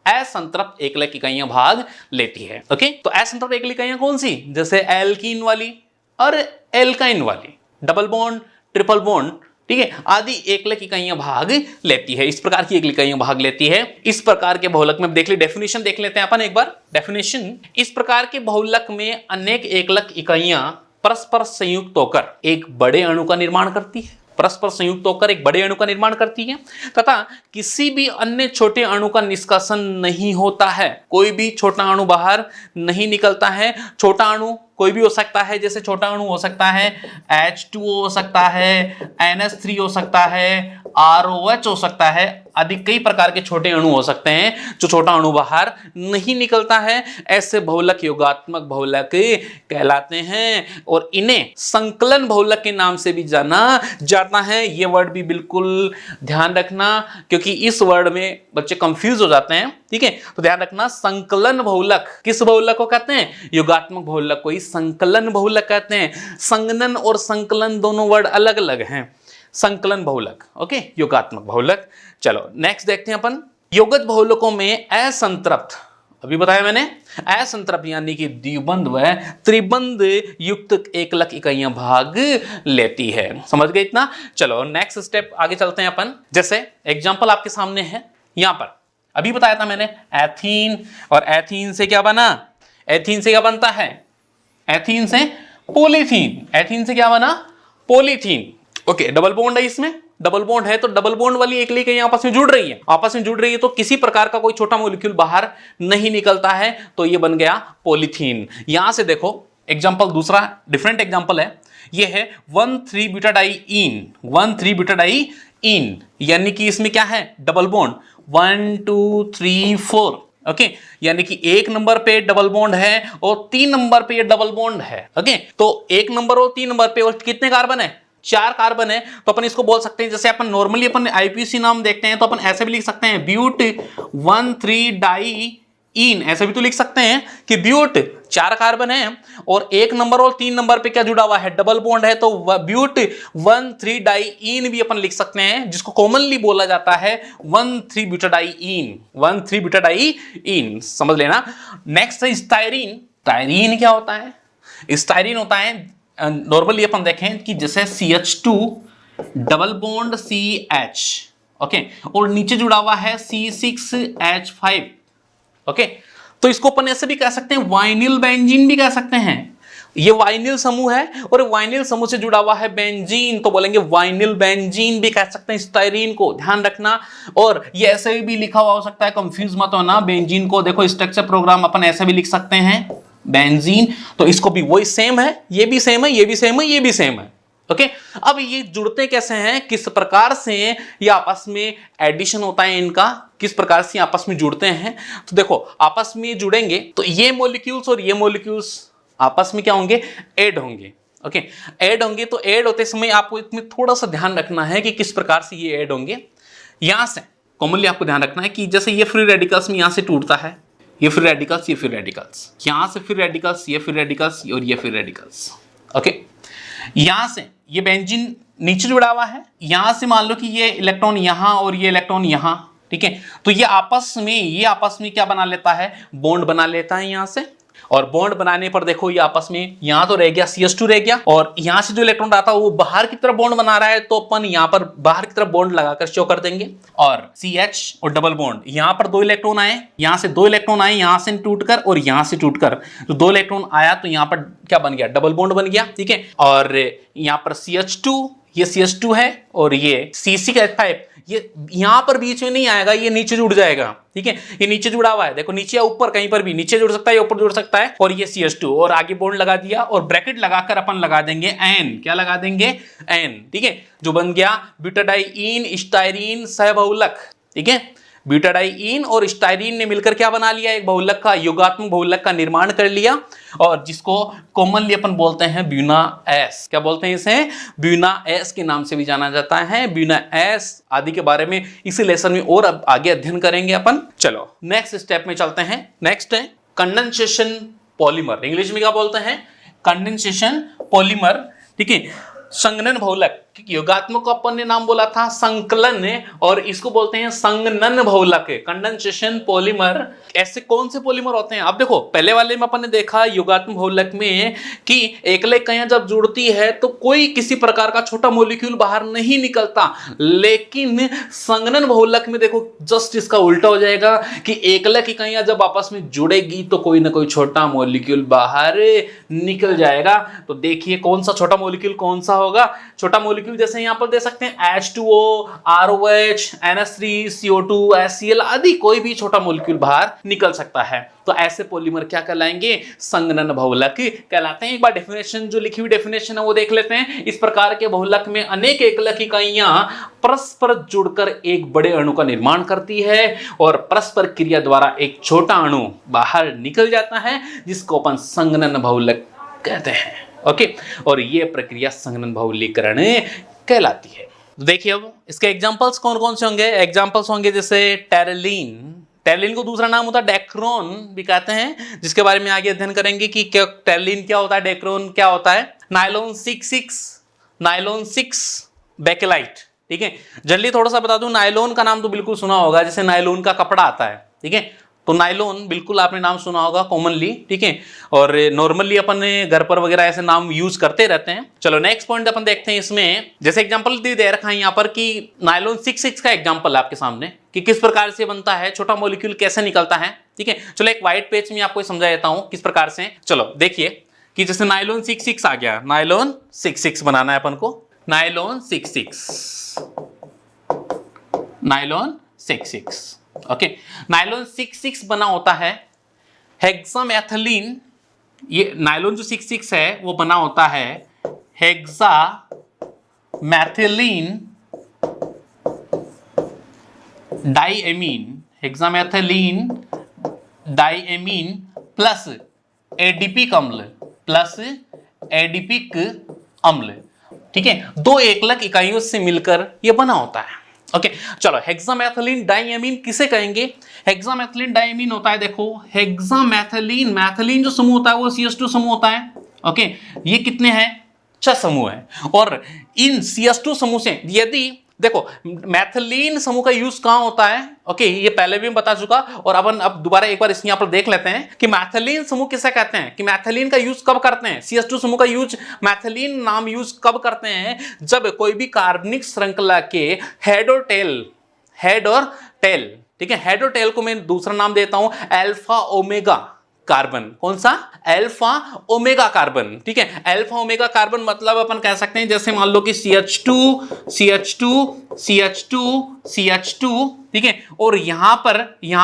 B: असंतृप्त एकलक इकाइयां भाग लेती है। ओके, तो असंतृप्त एकलक इकाइयां कौन सी? जैसे एल्कीन वाली और एल्काइन वाली, डबल बॉन्ड, ट्रिपल बॉन्ड, ठीक है, आदि एकलक इकाइयां भाग लेती है। इस प्रकार की एकलक इकाइयां भाग लेती है। इस प्रकार के बहुलक में देख ले, डेफिनेशन देख लेते हैं अपन एक बार। डेफिनेशन, इस प्रकार के बहुलक में अनेक एकलक इकाइयां परस्पर संयुक्त होकर एक बड़े अणु का निर्माण करती है। परस्पर संयुक्त होकर एक बड़े अणु का निर्माण करती है तथा किसी भी अन्य छोटे अणु का निष्कासन नहीं होता है। कोई भी छोटा अणु बाहर नहीं निकलता है। छोटा अणु कोई भी हो सकता है, जैसे छोटा अणु हो सकता है H2O हो सकता है, NH3 हो सकता है, ROH हो सकता है, आदि कई प्रकार के छोटे अणु हो सकते हैं जो छोटा अणु बाहर नहीं निकलता है। ऐसे बहुलक योगात्मक बहुलक कहलाते हैं और इन्हें संकलन बहुलक के नाम से भी जाना जाता है। ये वर्ड भी बिल्कुल ध्यान रखना, क्योंकि इस वर्ड में बच्चे कंफ्यूज हो जाते हैं। ठीक है, तो ध्यान रखना, संकलन बहुलक, किस बहुलक को कहते हैं? योगात्मक बहुलक को ही संकलन बहुलक कहते हैं। संगनन और संकलन दोनों वर्ड अलग अलग हैं। संकलन बहुलक, ओके, योगात्मक बहुलक। चलो नेक्स्ट देखते हैं अपन। योगज बहुलकों में असंतृप्त, अभी बताया मैंने, असंतृप्त यानी कि द्विबंध व त्रिबंध युक्त एकलक इकाइयां भाग लेती है। समझ गए इतना? चलो नेक्स्ट स्टेप आगे चलते हैं अपन। जैसे एग्जांपल आपके सामने है, यहां पर अभी बताया था मैंने एथीन, और एथीन से क्या बना? एथीन से क्या बनता है? एथीन से पॉलीथीन। एथीन से क्या बना? पॉलीथीन। ओके, डबल बॉन्ड है, इसमें डबल बॉन्ड है, तो डबल बॉन्ड वाली एक लेके आपस में जुड़ रही है, आपस में जुड़ रही है, तो किसी प्रकार का कोई छोटा मॉलिक्यूल बाहर नहीं निकलता है, तो ये बन गया पॉलीथीन। यहां से देखो एग्जांपल, दूसरा डिफरेंट एग्जांपल है, ये है 1,3-ब्यूटाडाइईन। 1,3-ब्यूटाडाइईन यानी कि इसमें क्या है? डबल बॉन्ड 1 2 3 4, ओके, यानी कि 1 नंबर पे डबल बॉन्ड है और 3 नंबर पे ये डबल बॉन्ड है। ओके, तो 1 नंबर और 3 नंबर पे और कितने कार्बन है? 4 कार्बन है। तो अपन इसको बोल सकते हैं, जैसे अपन नॉर्मली अपन आईपीसी नाम देखते हैं तो अपन ऐसे भी लिख सकते हैं, ब्यूट 1,3-डाइईन, ऐसे भी तो लिख सकते हैं कि ब्यूट 4 कार्बन है और 1 नंबर और 3 नंबर पे क्या जुड़ा हुआ है? डबल बॉन्ड है, तो ब्यूट 1,3-डाइईन भी अपन लिख सकते हैं, जिसको कॉमनली बोला जाता है 1,3-ब्यूटाडाइईन। 1,3-ब्यूटाडाइईन, समझ लेना। नेक्स्ट है स्टायरीन। स्टायरीन क्या होता है? स्टायरीन होता है, नॉर्मली अपन देखें कि जैसे CH2 double bond CH, okay, और नीचे जुड़ा हुआ है C6H5, ओके, तो इसको अपन ऐसे भी कह सकते हैं, वाइनिल बेंजीन भी कह सकते हैं। ये वाइनिल समूह है और वाइनिल समूह से जुड़ा हुआ है बेंजीन, तो बोलेंगे वाइनिल बेंजीन भी कह सकते हैं स्टायरीन को, ध्यान रखना। और ये ऐसे भी लिखा हुआ हो सकता है, कंफ्यूज मत होना। बेंजीन को देखो स्ट्रक्चर प्रोग्राम अपन ऐसे भी लिख सकते हैं, बेंजीन, तो इसको भी वही सेम है, ये भी सेम है, ये भी सेम है, ये भी सेम है। ओके, अब ये जुड़ते कैसे हैं, किस प्रकार से ये आपस में एडिशन होता है इनका, किस प्रकार से आपस में जुड़ते हैं? तो देखो आपस में जुड़ेंगे तो ये मॉलिक्यूल्स और ये मॉलिक्यूल्स आपस में क्या होंगे? ऐड होंगे। ओके, ऐड होंगे, तो ऐड होते समय आपको इसमें थोड़ा सा ध्यान रखना है कि किस प्रकार से ये ऐड होंगे। यहां से कॉमनली आपको ध्यान रखना है कि जैसे ये फ्री रेडिकल्स में यहां से टूटता है, ये फ्री रेडिकल्स, ये फ्री रेडिकल्स, यहां से फ्री रेडिकल्स, ये फ्री रेडिकल्स और ये फ्री रेडिकल्स। ओके, यहां से ये बेंजीन नीचे जुड़ा हुआ है, यहां से मान लो कि ये इलेक्ट्रॉन यहां और ये इलेक्ट्रॉन यहां, ठीक है, तो ये आपस में क्या बना लेता है? बॉन्ड बना लेता है यहां से। और बॉन्ड बनाने पर देखो ये आपस में यहां तो रह गया CH2 रह गया, और यहां से जो इलेक्ट्रॉन आता है वो बाहर की तरफ बॉन्ड बना रहा है, तो अपन यहां पर बाहर की तरफ बॉन्ड लगाकर शो कर देंगे। और CH और डबल बॉन्ड, यहां पर 2 इलेक्ट्रॉन आए, यहां से 2 इलेक्ट्रॉन आए, यहां से टूटकर और यहां से टूटकर, तो 2 इलेक्ट्रॉन आया तो यहां पर क्या बन गया? डबल बॉन्ड बन गया। ठीक है, और यहां पर CH2, ये CH2 है और ये C6H5, ये यहां पर बीच में नहीं आएगा, ये नीचे जुड़ जाएगा। ठीक है, ये नीचे जुड़ा हुआ है, देखो नीचे या ऊपर कहीं पर भी नीचे जुड़ सकता है, ऊपर जुड़ सकता है। और ये CH2 और आगे बॉन्ड लगा दिया और ब्रैकेट लगाकर अपन लगा देंगे N, क्या लगा देंगे? N, ठीक है, जो बन गया ब्यूटाडाइईन स्टायरीन सहबहुलक। ठीक है, ब्यूटाडाइईन और स्टायरीन ने मिलकर क्या बना लिया? एक बहुलक का, योगात्मक बहुलक का निर्माण कर लिया, और जिसको कॉमनली अपन बोलते हैं ब्यूना एस। क्या बोलते हैं इसे? ब्यूना एस के नाम से भी जाना जाता है। ब्यूना एस आदि के बारे में इसी लेसन में और अब आगे अध्ययन करेंगे अपन। चलो नेक्स्ट स्टेप में चलते हैं। नेक्स्ट है कंडेंसेशन पॉलीमर, इंग्लिश में क्या बोलते हैं? Condensation polymer. ठीक है, संगनन बहुलक, योगात्मक को अपन ने नाम बोला था संकलन, और इसको बोलते हैं संगनन बहुलक, कंडेंसेशन पॉलीमर। ऐसे कौन से पॉलीमर होते हैं? अब देखो पहले वाले में अपन ने देखा योगात्मक बहुलक में कि एकल इकाइयां जब जुड़ती है तो कोई किसी प्रकार का छोटा मॉलिक्यूल बाहर नहीं निकलता, लेकिन संगनन बहुलक में देखो जस्ट इसका उल्टा हो जाएगा कि एकल इकाइयां जब आपस में जुड़ेगी तो कोई ना कोई छोटा मॉलिक्यूल बाहर निकल जाएगा। तो देखिए कौन सा छोटा मॉलिक्यूल कौन सा होगा? छोटा मॉलिक्यूल मॉलिक्यूल जैसे यहाँ पर दे सकते हैं H2O, ROH, NH3, CO2, HCl आदि कोई भी छोटा मॉलिक्यूल बाहर निकल सकता है। तो ऐसे पॉलीमर क्या कहलाएंगे? संघनन बहुलक कहलाते हैं। एक बार डेफिनेशन जो लिखी हुई डेफिनेशन है वो देख लेते हैं। इस प्रकार के बहुलक में अनेक एकलक इकाइयां परस्पर जुड़कर एक बड़े अणु का निर्माण करती है और परस्पर क्रिया द्वारा एक छोटा अणु बाहर निकल जाता है जिसको अपन संघनन बहुलक कहते हैं। ओके, और ये प्रक्रिया संघनन बहुलीकरण कहलाती है। देखिए अब इसके एग्जांपल्स कौन कौन से होंगे। एग्जांपल्स होंगे जैसे टेरेलिन, टेरेलिन को दूसरा नाम होता है डेक्रोन भी कहते हैं, जिसके बारे में आगे अध्ययन करेंगे कि क्या टेरेलिन क्या होता है, डेक्रोन क्या होता है। नायलॉन 6 बेकेलाइट, ठीक है। जनरली थोड़ा सा बता दूं, नायलॉन का नाम तो बिल्कुल सुना होगा, जैसे नायलॉन का कपड़ा आता है, ठीक है, तो नायलॉन बिल्कुल आपने नाम सुना होगा कॉमनली, ठीक है। और नॉर्मली अपन घर पर वगैरह ऐसे नाम यूज करते रहते हैं। चलो नेक्स्ट पॉइंट अपन देखते हैं। इसमें जैसे एग्जांपल दे रखा है यहाँ पर कि नायलॉन 6 का एग्जांपल आपके सामने कि किस प्रकार से बनता है, छोटा मॉलिक्यूल कैसे निकलता है, ठीक है। चलो एक व्हाइट पेज में आपको समझा देता हूँ किस प्रकार से। चलो देखिए कि जैसे नायलॉन 6 आ गया, नायलॉन 6 बनाना है अपन को। नायलॉन 6 ओके, नायलॉन 6 बना होता है हेक्सामेथिलीन। ये नायलॉन जो 6 है वो बना होता है हेक्सामेथिलीन डाइएमीन प्लस एडिपिक अम्ल, ठीक है। दो एकलक इकाइयों से मिलकर यह बना होता है। ओके, चलो हेक्सामेथिलीन डाइएमीन किसे कहेंगे? हेक्सामेथिलीन डाइएमीन होता है, देखो हेक्सामेथिलीन, मैथिलीन जो समूह होता है वो CH2 समूह होता है। ओके, ये कितने हैं? 6 समूह है। और इन CH2 समूह से यदि देखो मैथिलीन समूह का यूज कहां होता है? ओके, ये पहले भी मैं बता चुका और अपन अब दोबारा एक बार यहाँ पर देख लेते हैं कि मैथिलीन समूह किसे कहते हैं, कि मैथिलीन का यूज कब करते हैं। CH2 समूह का यूज, मैथिलीन नाम यूज कब करते हैं? जब कोई भी कार्बनिक श्रृंखला के हेड और टेल, ठीक है, हेड और टेल को मैं दूसरा नाम देता हूं अल्फा ओमेगा कार्बन। कौन सा? अल्फा ओमेगा कार्बन, ठीक है। अल्फा ओमेगा कार्बन मतलब अपन कह सकते हैं जैसे मान लो कि CH2, ठीक है। और यहां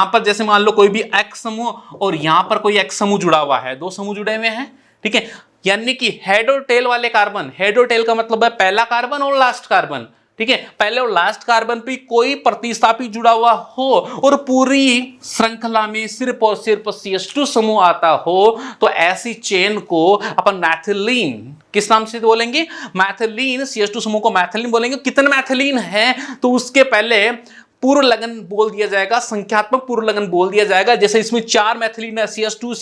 B: पर जैसे मान लो कोई भी X समूह और यहां पर कोई X समूह जुड़ा हुआ है, 2 समूह जुड़े हुए हैं, ठीक है। यानी कि हेड और टेल वाले कार्बन, हेड और टेल का मतलब है पहला कार्बन और लास्ट कार्बन, ठीक है। पहले और लास्ट कार्बन पे कोई प्रतिस्थापी जुड़ा हुआ हो और पूरी श्रृंखला में सिर्फ और सिर्फ CH2 समूह आता हो, तो ऐसी चेन को अपन मैथिलीन किस नाम से बोलेंगे? मैथिलीन। CH2 समूह को मैथिलीन बोलेंगे। कितने मैथिलीन है तो उसके पहले पूर्व लगन बोल दिया जाएगा, संख्यात्मक पूर्व लगन बोल दिया जाएगा। जैसे इसमें 4 मैथिलीन है, CH2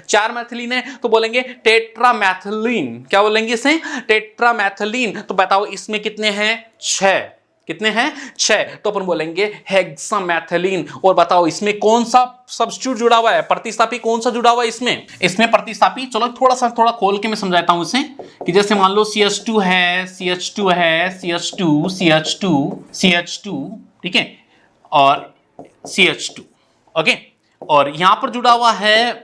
B: 4 मैथिलीन है तो बोलेंगे टेट्रामैथिलीन। क्या बोलेंगे इसे? टेट्रामैथिलीन। तो बताओ इसमें कितने हैं? 6। कितने हैं? 6। तो अपन बोलेंगे हेक्सामेथिलीन। और बताओ इसमें कौन सा सब्स्टिट्यूट जुड़ा हुआ है, प्रतिस्थापी कौन सा जुड़ा हुआ है इसमें प्रतिस्थापी। चलो थोड़ा खोल के मैं समझाता हूं इसे कि जैसे मान लो CH2 है, CH2, ठीक है, और CH2, ओके। और यहां पर जुड़ा हुआ है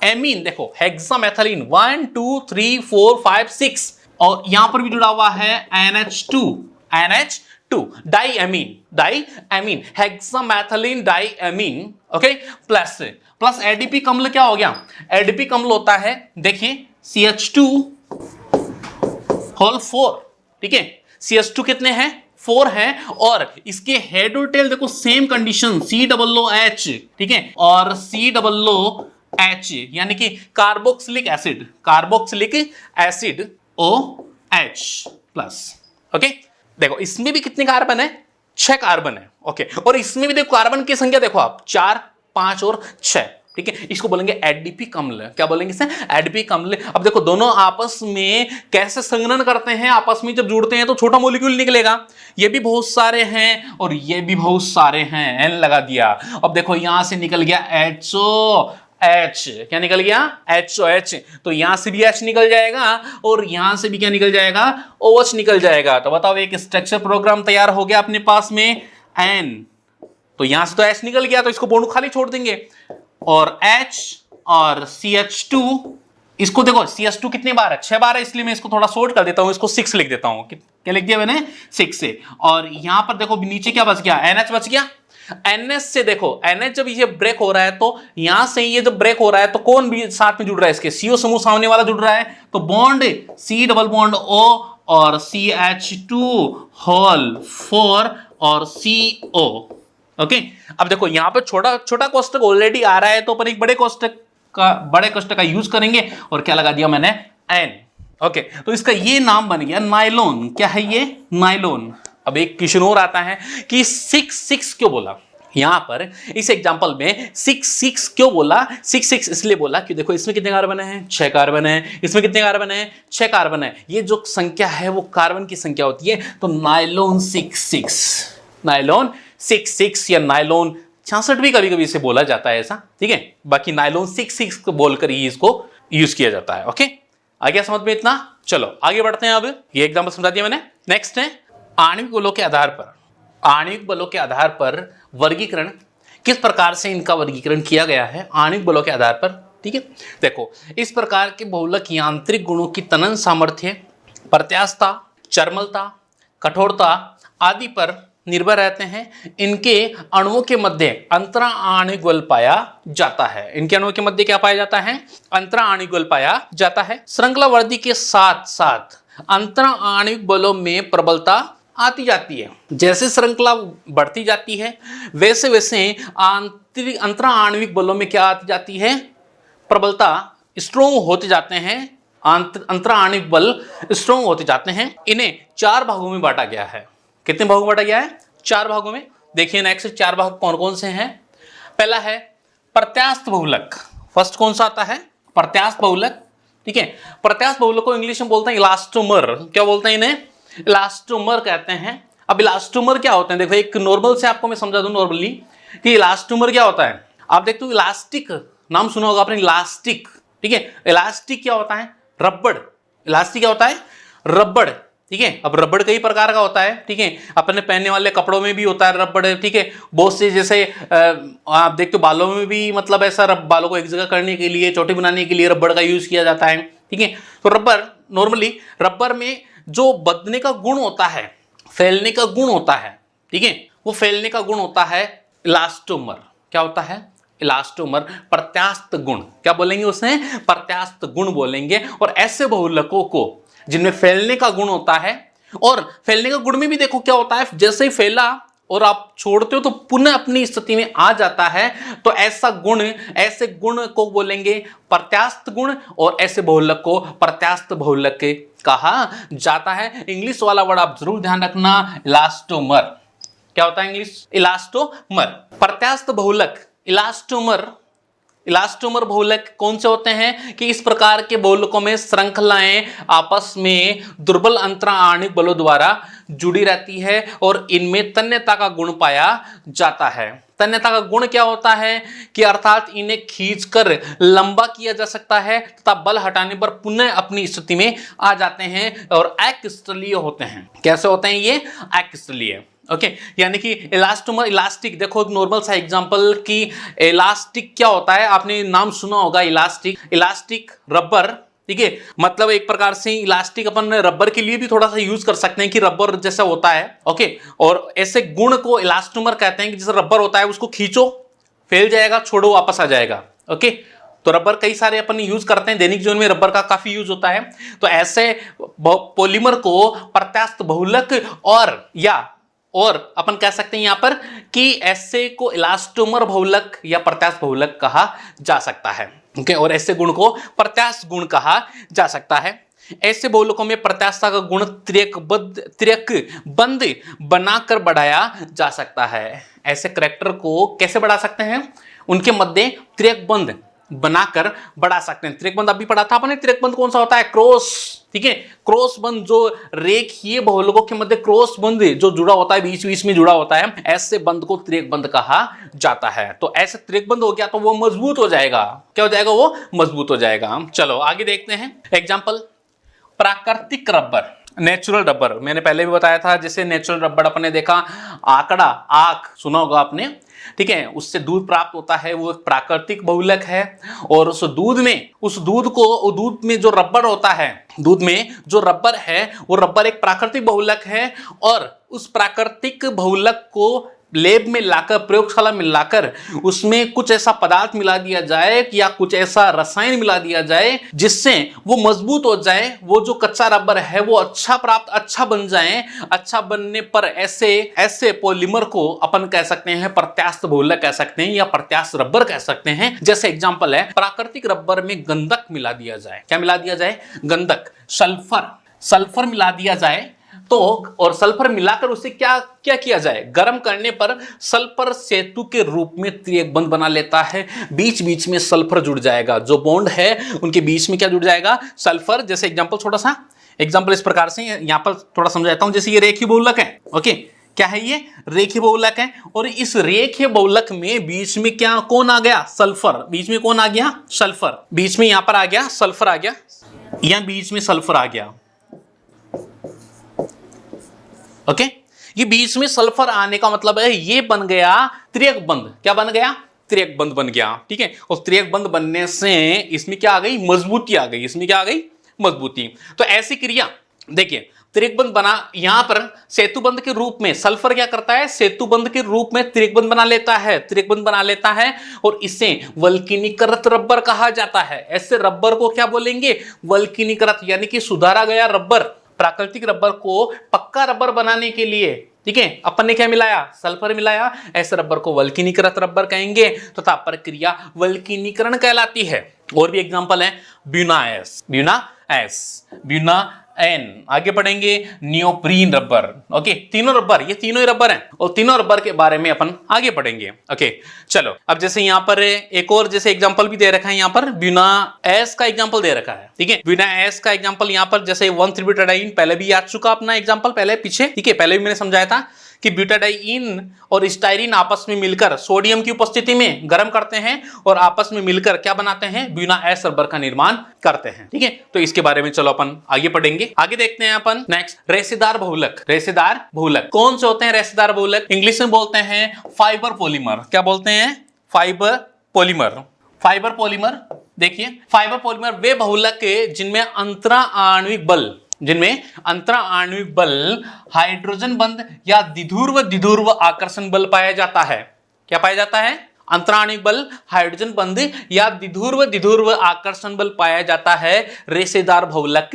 B: एमीन, देखो हेक्सामेथिलीन 1 2 3 4 5 6, और यहां पर भी जुड़ा हुआ है NH2 diamine, hexamethylene diamine, okay. Plus adipic अम्ल क्या हो गया? एडिपिक अम्ल होता है, देखिए CH2 होल 4, ठीक है। CH2 कितने हैं? 4 है। और इसके हेड और टेल देखो सेम कंडीशन, COOH, ठीक है, और COOH यानी कि carboxylic acid OH plus, okay. देखो इसमें भी कितने कार्बन है? 6 कार्बन है, ओके। और इसमें भी देखो कार्बन की संख्या देखो आप 4 5 और 6, ठीक है। इसको बोलेंगे एडिपिक अम्ल। क्या बोलेंगे इसे? एडिपिक अम्ल। अब देखो दोनों आपस में कैसे संघनन करते हैं, आपस में जब जुड़ते हैं तो छोटा मॉलिक्यूल निकलेगा। ये भी बहुत सारे हैं और ये भी बहुत सारे हैं, N लगा दिया। अब देखो यहां से निकल गया HOH, क्या निकल गया? HOH। तो यहां से भी H निकल जाएगा और यहां से भी क्या निकल जाएगा? OH निकल जाएगा। तो बताओ एक स्ट्रक्चर प्रोग्राम तैयार हो गया अपने पास में N। तो यहां से तो H निकल गया तो इसको बॉन्ड खाली छोड़ देंगे और H और CH2 इसको देखो CS2 कितनी बार है, 6 बार है, इसलिए मैं इसको थोड़ा शॉर्ट कर देता हूं, इसको 6 लिख देता हूं। क्या लिख दिया मैंने, 6 से। और यहां पर देखो नीचे क्या बच गया, NH बच गया। NH से देखो, NH जब ये ब्रेक हो रहा है तो यहां से ये जब ब्रेक हो रहा है तो कौन भी साथ में जुड़ रहा है, इसके CO समूह सामने वाला जुड़ रहा है, तो bond C double bond O और CH2 होल 4 और CO। ओके, अब देखो यहां पर छोटा छोटा कोष्टक ऑलरेडी आ रहा है, तो अपन एक बड़े कोष्टक का यूज करेंगे, और क्या लगा दिया मैंने, N। ओके, तो इसका ये नाम बन गया नायलॉन। क्या है ये, नायलॉन। अब एक क्वेश्चन और आता है कि 6 क्यों बोला, यहां पर इस एग्जांपल में 6 क्यों बोला। 6 इसलिए बोला कि देखो इसमें कितने कार्बन है, 6 कार्बन है, इसमें कितने कार्बन है, 6 कार्बन है। ये जो संख्या है वो कार्बन की संख्या होती है, तो नायलॉन 6 या नायलॉन 66 भी कभी कभी इसे बोला जाता है ऐसा, ठीक है। बाकी नायलॉन 6 को बोलकर ही इसको यूज किया जाता है। ओके, आ गया समझ में इतना। चलो आगे बढ़ते हैं। अब ये एग्जांपल समझा दिया मैंने। नेक्स्ट है आणविक बलों के आधार पर वर्गीकरण। किस प्रकार से इनका वर्गीकरण किया गया है आणविक बलों के आधार पर, ठीक है। देखो इस प्रकार के बहुलक यांत्रिक गुणों की तनन सामर्थ्य, प्रत्यास्थता, चर्मलता, कठोरता आदि पर निर्भर रहते हैं। इनके अणुओं के मध्य अंतरा आणविक बल पाया जाता है। इनके अणुओं के मध्य क्या पाया जाता है, अंतरा आणविक बल पाया जाता है। श्रृंखला वृद्धि के साथ साथ अंतरा आणविक बलों में प्रबलता आती जाती है। जैसे श्रृंखला बढ़ती जाती है वैसे वैसे अंतरा आणविक बलों में क्या आती जाती है, प्रबलता, स्ट्रोंग होते जाते हैं। अंतरा आणविक बल स्ट्रोंग होते जाते हैं। इन्हें 4 भागों में बांटा गया है। कितने भागों में बांटा गया है, 4 भागों में। देखिए नेक्स्ट 4 भाग कौन कौन से हैं। पहला है प्रत्यास्थ बहुलक। फर्स्ट कौन सा आता है, प्रत्यास्थ बहुलक, ठीक है। प्रत्यास्थ बहुलक को इंग्लिश में बोलते हैं इलास्टोमर। क्या बोलते हैं इन्हें, इलास्टोमर कहते हैं। अब इलास्टोमर क्या होते हैं, देखो एक नॉर्मल से आपको मैं समझा दूं नॉर्मली कि इलास्टोमर क्या होता है। आप देखते हो इलास्टिक, नाम सुना होगा आपने, इलास्टिक, ठीक है। इलास्टिक क्या होता है, रबड़। इलास्टिक क्या होता है, रबड़, ठीक है। अब रबड़ कई प्रकार का होता है, ठीक है। अपने पहनने वाले कपड़ों में भी होता है रबड़, ठीक है। बहुत से जैसे आप देखते हो बालों में भी, मतलब ऐसा बालों को एक जगह करने के लिए, चोटी बनाने के लिए रबड़ का यूज किया जाता है, ठीक है। तो रबड़ नॉर्मली, रबड़ में जो बदलने का गुण होता है, फैलने का गुण होता है, ठीक है, वो फैलने का गुण होता है इलास्टोमर। क्या होता है, इलास्टोमर, प्रत्यास्थ गुण। क्या बोलेंगे उसे, प्रत्यास्थ गुण बोलेंगे। और ऐसे बहुलकों को जिनमें फैलने का गुण होता है, और फैलने का गुण में भी देखो क्या होता है, जैसे ही फैला और आप छोड़ते हो तो पुनः अपनी स्थिति में आ जाता है, तो ऐसा गुण, ऐसे गुण को बोलेंगे प्रत्यास्थ गुण, और ऐसे बहुलक को प्रत्यास्थ बहुलक कहा जाता है। इंग्लिश वाला वर्ड आप जरूर ध्यान रखना, इलास्टोमर। क्या होता है इंग्लिश, इलास्टोमर। प्रत्यास्थ बहुलक, इलास्टोमर बहुलक कौन से होते हैं कि इस प्रकार के बहुलकों में श्रृंखलाएं आपस में दुर्बल अंतरा आणविक बलों द्वारा जुड़ी रहती है, और इनमें तन्यता का गुण पाया जाता है। तन्यता का गुण क्या होता है कि अर्थात इन्हें खींचकर लंबा किया जा सकता है तथा बल हटाने पर पुनः अपनी स्थिति में आ जाते हैं, और अक्रिस्टलीय होते हैं। कैसे होते हैं ये, अक्रिस्टलीय। ओके, यानी कि इलास्टोमर, इलास्टिक, देखो एक नॉर्मल सा एग्जांपल कि इलास्टिक क्या होता है, आपने नाम सुना होगा इलास्टिक रबर, ठीक है। मतलब एक प्रकार से इलास्टिक अपन रबर के लिए भी थोड़ा सा यूज कर सकते हैं कि रबर जैसा होता है, ओके। और ऐसे गुण को इलास्टोमर कहते हैं कि जैसे रबर होता है उसको खींचो फैल जाएगा, छोड़ो वापस आ जाएगा, ओके। तो रबर कई सारे अपन यूज करते हैं, दैनिक जीवन में रबर का काफी यूज होता है। तो ऐसे पॉलीमर को प्रत्यास्थ बहुलक और अपन कह सकते हैं यहां पर कि ऐसे को इलास्टोमर बहुलक या प्रत्यास्थ बहुलक कहा जा सकता है, ओके। और ऐसे गुण को प्रत्यास्थ गुण कहा जा सकता है। ऐसे बहुलकों में प्रत्यास्थता का गुण त्रिक बंद बनाकर बढ़ाया जा सकता है। ऐसे करैक्टर को कैसे बढ़ा सकते हैं, उनके मध्य त्रिक बंद बनाकर बढ़ा सकते हैं। त्रिकबंध अभी पढ़ा था आपने, त्रिकबंध कौन सा होता है, क्रॉस, ठीक है। क्रॉस बंध जो रेखीय बहुलकों के मध्य क्रॉस बंध जो जुड़ा होता है, बीच बीच में जुड़ा होता है, ऐसे बंध को त्रिकबंध कहा जाता है। तो ऐसे त्रिकबंध हो गया तो वो मजबूत हो जाएगा। क्या हो जाएगा, वो मजबूत हो जाएगा। चलो आगे देखते हैं एग्जाम्पल। प्राकृतिक रबर, नेचुरल रबर, मैंने पहले भी बताया था, जैसे नेचुरल रबर अपने देखा, आंकड़ा, आंख सुना होगा आपने, ठीक है, उससे दूध प्राप्त होता है, वो एक प्राकृतिक बहुलक है। और उस दूध में जो रबर होता है, दूध में जो रबर है वो रबर एक प्राकृतिक बहुलक है। और उस प्राकृतिक बहुलक को लैब में लाकर, प्रयोगशाला में लाकर उसमें कुछ ऐसा पदार्थ मिला दिया जाए या कुछ ऐसा रसायन मिला दिया जाए जिससे वो मजबूत हो जाए, वो जो कच्चा रबर है वो अच्छा बन जाए। अच्छा बनने पर ऐसे पॉलीमर को अपन कह सकते हैं प्रत्यास्थ बहुलक कह सकते हैं या प्रत्यास्थ रबर कह सकते हैं। जैसे एग्जांपल है, प्राकृतिक रबर में गंधक मिला दिया जाए, क्या मिला दिया जाए, गंधक, सल्फर मिला दिया जाए तो, और सल्फर मिलाकर उसे क्या किया जाए, गर्म करने पर सल्फर सेतु के रूप में त्रिएक बंध बना लेता है। बीच बीच में सल्फर जुड़ जाएगा, जो बॉन्ड है उनके बीच में क्या जुड़ जाएगा, सल्फर। जैसे एग्जांपल, छोटा सा एग्जांपल इस प्रकार से यहां पर थोड़ा समझाता हूं। जैसे ये रेखीय बहुलक है, ओके, क्या है ये, रेखीय बहुलक है। और इस रेखीय बहुलक में बीच में क्या, कौन आ गया, सल्फर। बीच में कौन आ गया, सल्फर। बीच में यहां पर आ गया सल्फर, आ गया, यहां बीच में सल्फर आ गया, ओके। ये बीच में सल्फर आने का मतलब है ये बन गया त्रिएक बंध। क्या बन गया, त्रिएक बंध बन गया, ठीक है। और त्रिएक बंध बनने से इसमें क्या आ गई, मजबूती आ गई, इसमें क्या आ गई, मजबूती। तो ऐसी क्रिया देखिए, त्रिएक बंध बना, यहां पर सेतु बंध के रूप में सल्फर क्या करता है, सेतु बंध के रूप में त्रिएक बंध बना लेता है, त्रिएक बंध बना लेता है। और इसे वल्कनीकृत रबर कहा जाता है। ऐसे रबर को क्या बोलेंगे, वल्कनीकृत, यानी कि सुधारा गया रबर। प्राकृतिक रबर को पक्का रबर बनाने के लिए, ठीक है, अपन ने क्या मिलाया, सल्फर मिलाया, ऐसे रबर को वल्कनीकृत रबर कहेंगे तथा प्रक्रिया वल्कनीकरण कहलाती है। और भी एग्जांपल है, ब्यूना एन, आगे पढ़ेंगे नियोप्रीन रबर, ओके। तीनों रबर, ये तीनों ही रबर हैं और तीनों रबर के बारे में अपन आगे पढ़ेंगे, ओके। चलो, अब जैसे यहां पर एक और जैसे एग्जांपल भी दे रखा है, यहां पर ब्यूना एस का एग्जांपल दे रखा है, ठीक है। ब्यूना एस का एग्जांपल यहां पर जैसे 1,3-ब्यूटाडाइन, पहले भी आ चुका अपना एग्जांपल, पहले पीछे, ठीक है, पहले भी मैंने समझाया था कि ब्यूटाडाइन और स्टाइरिन आपस में मिलकर सोडियम की उपस्थिति में गर्म करते हैं और आपस में मिलकर क्या बनाते हैं, ब्यूना एस रबर का निर्माण करते हैं, ठीक है। तो इसके बारे में चलो अपन आगे पढ़ेंगे। आगे देखते हैं अपन नेक्स्ट, रेशेदार बहुलक। रेशेदार बहुलक कौन से होते हैं, रेशेदार बहुलक इंग्लिश में बोलते हैं फाइबर पॉलीमर। क्या बोलते हैं, फाइबर पॉलीमर। फाइबर पॉलीमर, देखिए, फाइबर पॉलीमर वे बहुलक जिनमें अंतरा आणविक बल हाइड्रोजन बंध या द्विध्रुव आकर्षण बल पाया जाता है। क्या पाया जाता है, अंतरा आणविक बल, हाइड्रोजन बंध या द्विध्रुव आकर्षण बल पाया जाता है, रेशेदार बहुलक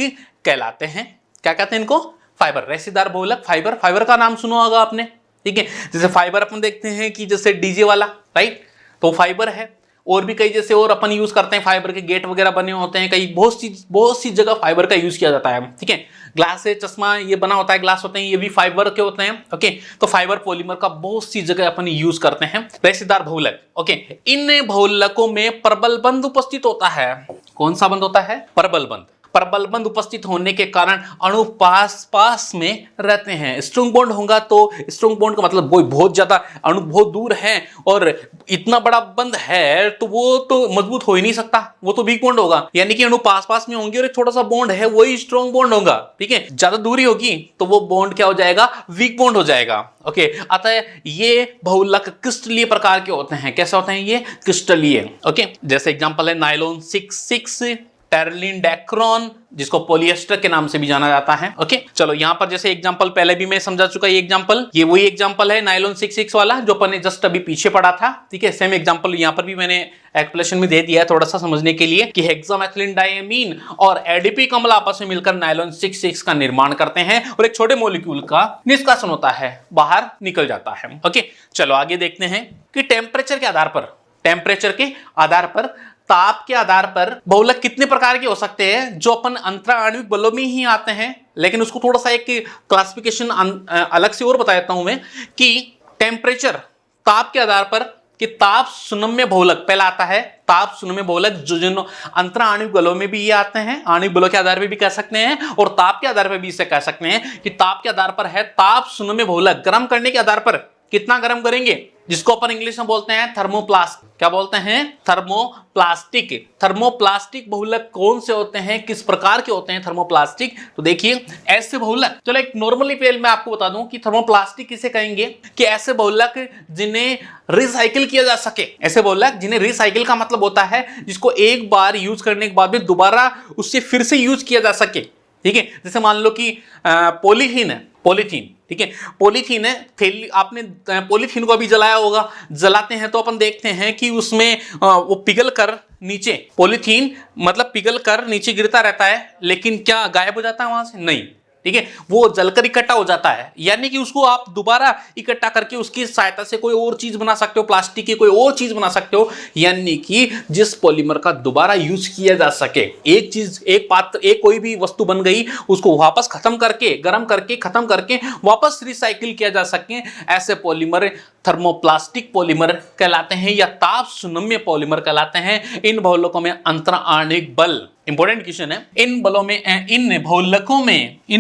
B: कहलाते हैं। क्या कहते हैं इनको, फाइबर, रेशेदार बहुलक, फाइबर का नाम सुना होगा आपने, ठीक है। जैसे फाइबर अपन देखते हैं कि जैसे डीजे वाला, राइट, तो फाइबर है। और भी कई जैसे और अपन यूज करते हैं, फाइबर के गेट वगैरह बने होते हैं, कई बहुत सी जगह फाइबर का यूज किया जाता है, ठीक है। ग्लास से चश्मा ये बना होता है, ग्लास होते हैं, ये भी फाइबर के होते हैं, ओके। तो फाइबर पॉलीमर का बहुत सी जगह अपन यूज करते हैं। रेशेदार बहुलक, ओके। इन बहुलकों में प्रबल बंध उपस्थित होता है। कौन सा बंध होता है, प्रबल बंध। प्रबल बंध उपस्थित होने के कारण अणु पास में रहते हैं। स्ट्रॉन्ग बॉन्ड होगा तो स्ट्रॉन्ग बॉन्ड का मतलब वो बहुत ज्यादा, अणु बहुत दूर है और इतना बड़ा बंध है तो वो तो मजबूत हो ही नहीं सकता, वो तो वीक बॉन्ड होगा। यानी कि अणु पास में होंगे और एक छोटा सा बॉन्ड है वही स्ट्रॉन्ग बॉन्ड होगा, ठीक है। ज्यादा दूरी होगी तो वो बॉन्ड क्या हो जाएगा, वीक बॉन्ड हो जाएगा, ओके। अतः ये बहुलक क्रिस्टलीय प्रकार के होते हैं। कैसे होते हैं ये, क्रिस्टलीय, ओके। जैसे एग्जांपल है नायलॉन 66, टेरलिन डेक्रॉन, जिसको पॉलिएस्टर के नाम से भी जाना जाता है, ओके। चलो, यहां पर जैसे एग्जांपल पहले भी मैं समझा चुका, ये एग्जांपल, ये वही एग्जांपल है नायलॉन 66 वाला जो अपन ने जस्ट अभी पीछे पढ़ा था, ठीक है। सेम एग्जांपल यहां पर भी मैंने एक्सप्लेनेशन में दे दिया है थोड़ा सा समझने के लिए कि हेक्सामेथिलीन डायमीन और एडीपी कमल आपस में मिलकर नायलॉन 66 का निर्माण करते हैं और एक छोटे मॉलिक्यूल का निष्कासन होता है, बाहर निकल जाता है, ओके। चलो आगे देखते हैं कि टेम्परेचर के आधार पर ताप के आधार पर बहुलक कितने प्रकार के हो सकते हैं, जो अपन अंतरा आणविक बलों में ही आते हैं। लेकिन उसको थोड़ा सा एक क्लासिफिकेशन अलग से और बता देता हूं मैं कि टेम्परेचर, ताप के आधार पर, कि ताप सुनम्य बहुलक पहला आता है, ताप सुनम्य बहुलक जो अंतरा आणविक बलों में भी ये आते हैं, आणविक बलों के आधार पर भी कह सकते हैं और ताप के आधार पर भी इसे कह सकते हैं कि ताप के आधार पर है ताप सुनम्य बहुलक। गर्म करने के आधार पर कितना गर्म करेंगे, जिसको अपन इंग्लिश में बोलते हैं थर्मोप्लास्ट। क्या बोलते हैं? थर्मोप्लास्टिक। थर्मोप्लास्टिक बहुलक कौन से होते हैं, किस प्रकार के होते हैं थर्मोप्लास्टिक? तो देखिए ऐसे बहुलक, चलो एक नॉर्मली पहले मैं आपको बता दूं कि थर्मोप्लास्टिक किसे कहेंगे कि ऐसे बहुलक जिन्हें रिसाइकिल किया जा सके। ऐसे बहुलक जिन्हें रिसाइकिल का मतलब होता है जिसको एक बार यूज करने के बाद भी दोबारा उससे फिर से यूज किया जा सके। ठीक है, जैसे मान लो कि पॉलीथीन है, पॉलीथीन, ठीक है, पॉलीथीन है, थैली, आपने पॉलीथीन को अभी जलाया होगा, जलाते हैं तो अपन देखते हैं कि उसमें वो पिघल कर नीचे, पॉलीथीन मतलब पिघल कर नीचे गिरता रहता है, लेकिन क्या गायब हो जाता है वहां से? नहीं, ठीक है, वो जलकर इकट्ठा हो जाता है। यानी कि उसको आप दोबारा इकट्ठा करके उसकी सहायता से कोई और चीज बना सकते हो, प्लास्टिक की कोई और चीज बना सकते हो, यानी कि जिस पॉलीमर का दोबारा यूज किया जा सके। एक चीज, एक पात्र, एक कोई भी वस्तु बन गई, उसको वापस खत्म करके, गर्म करके, खत्म करके वापस रिसाइकिल किया जा सके, ऐसे पॉलीमर थर्मोप्लास्टिक पॉलीमर कहलाते हैं या ताप सुनम्य पॉलीमर कहलाते हैं। इन बहुलकों में अंतराण्विक बल, इंपॉर्टेंट क्वेश्चन है, इन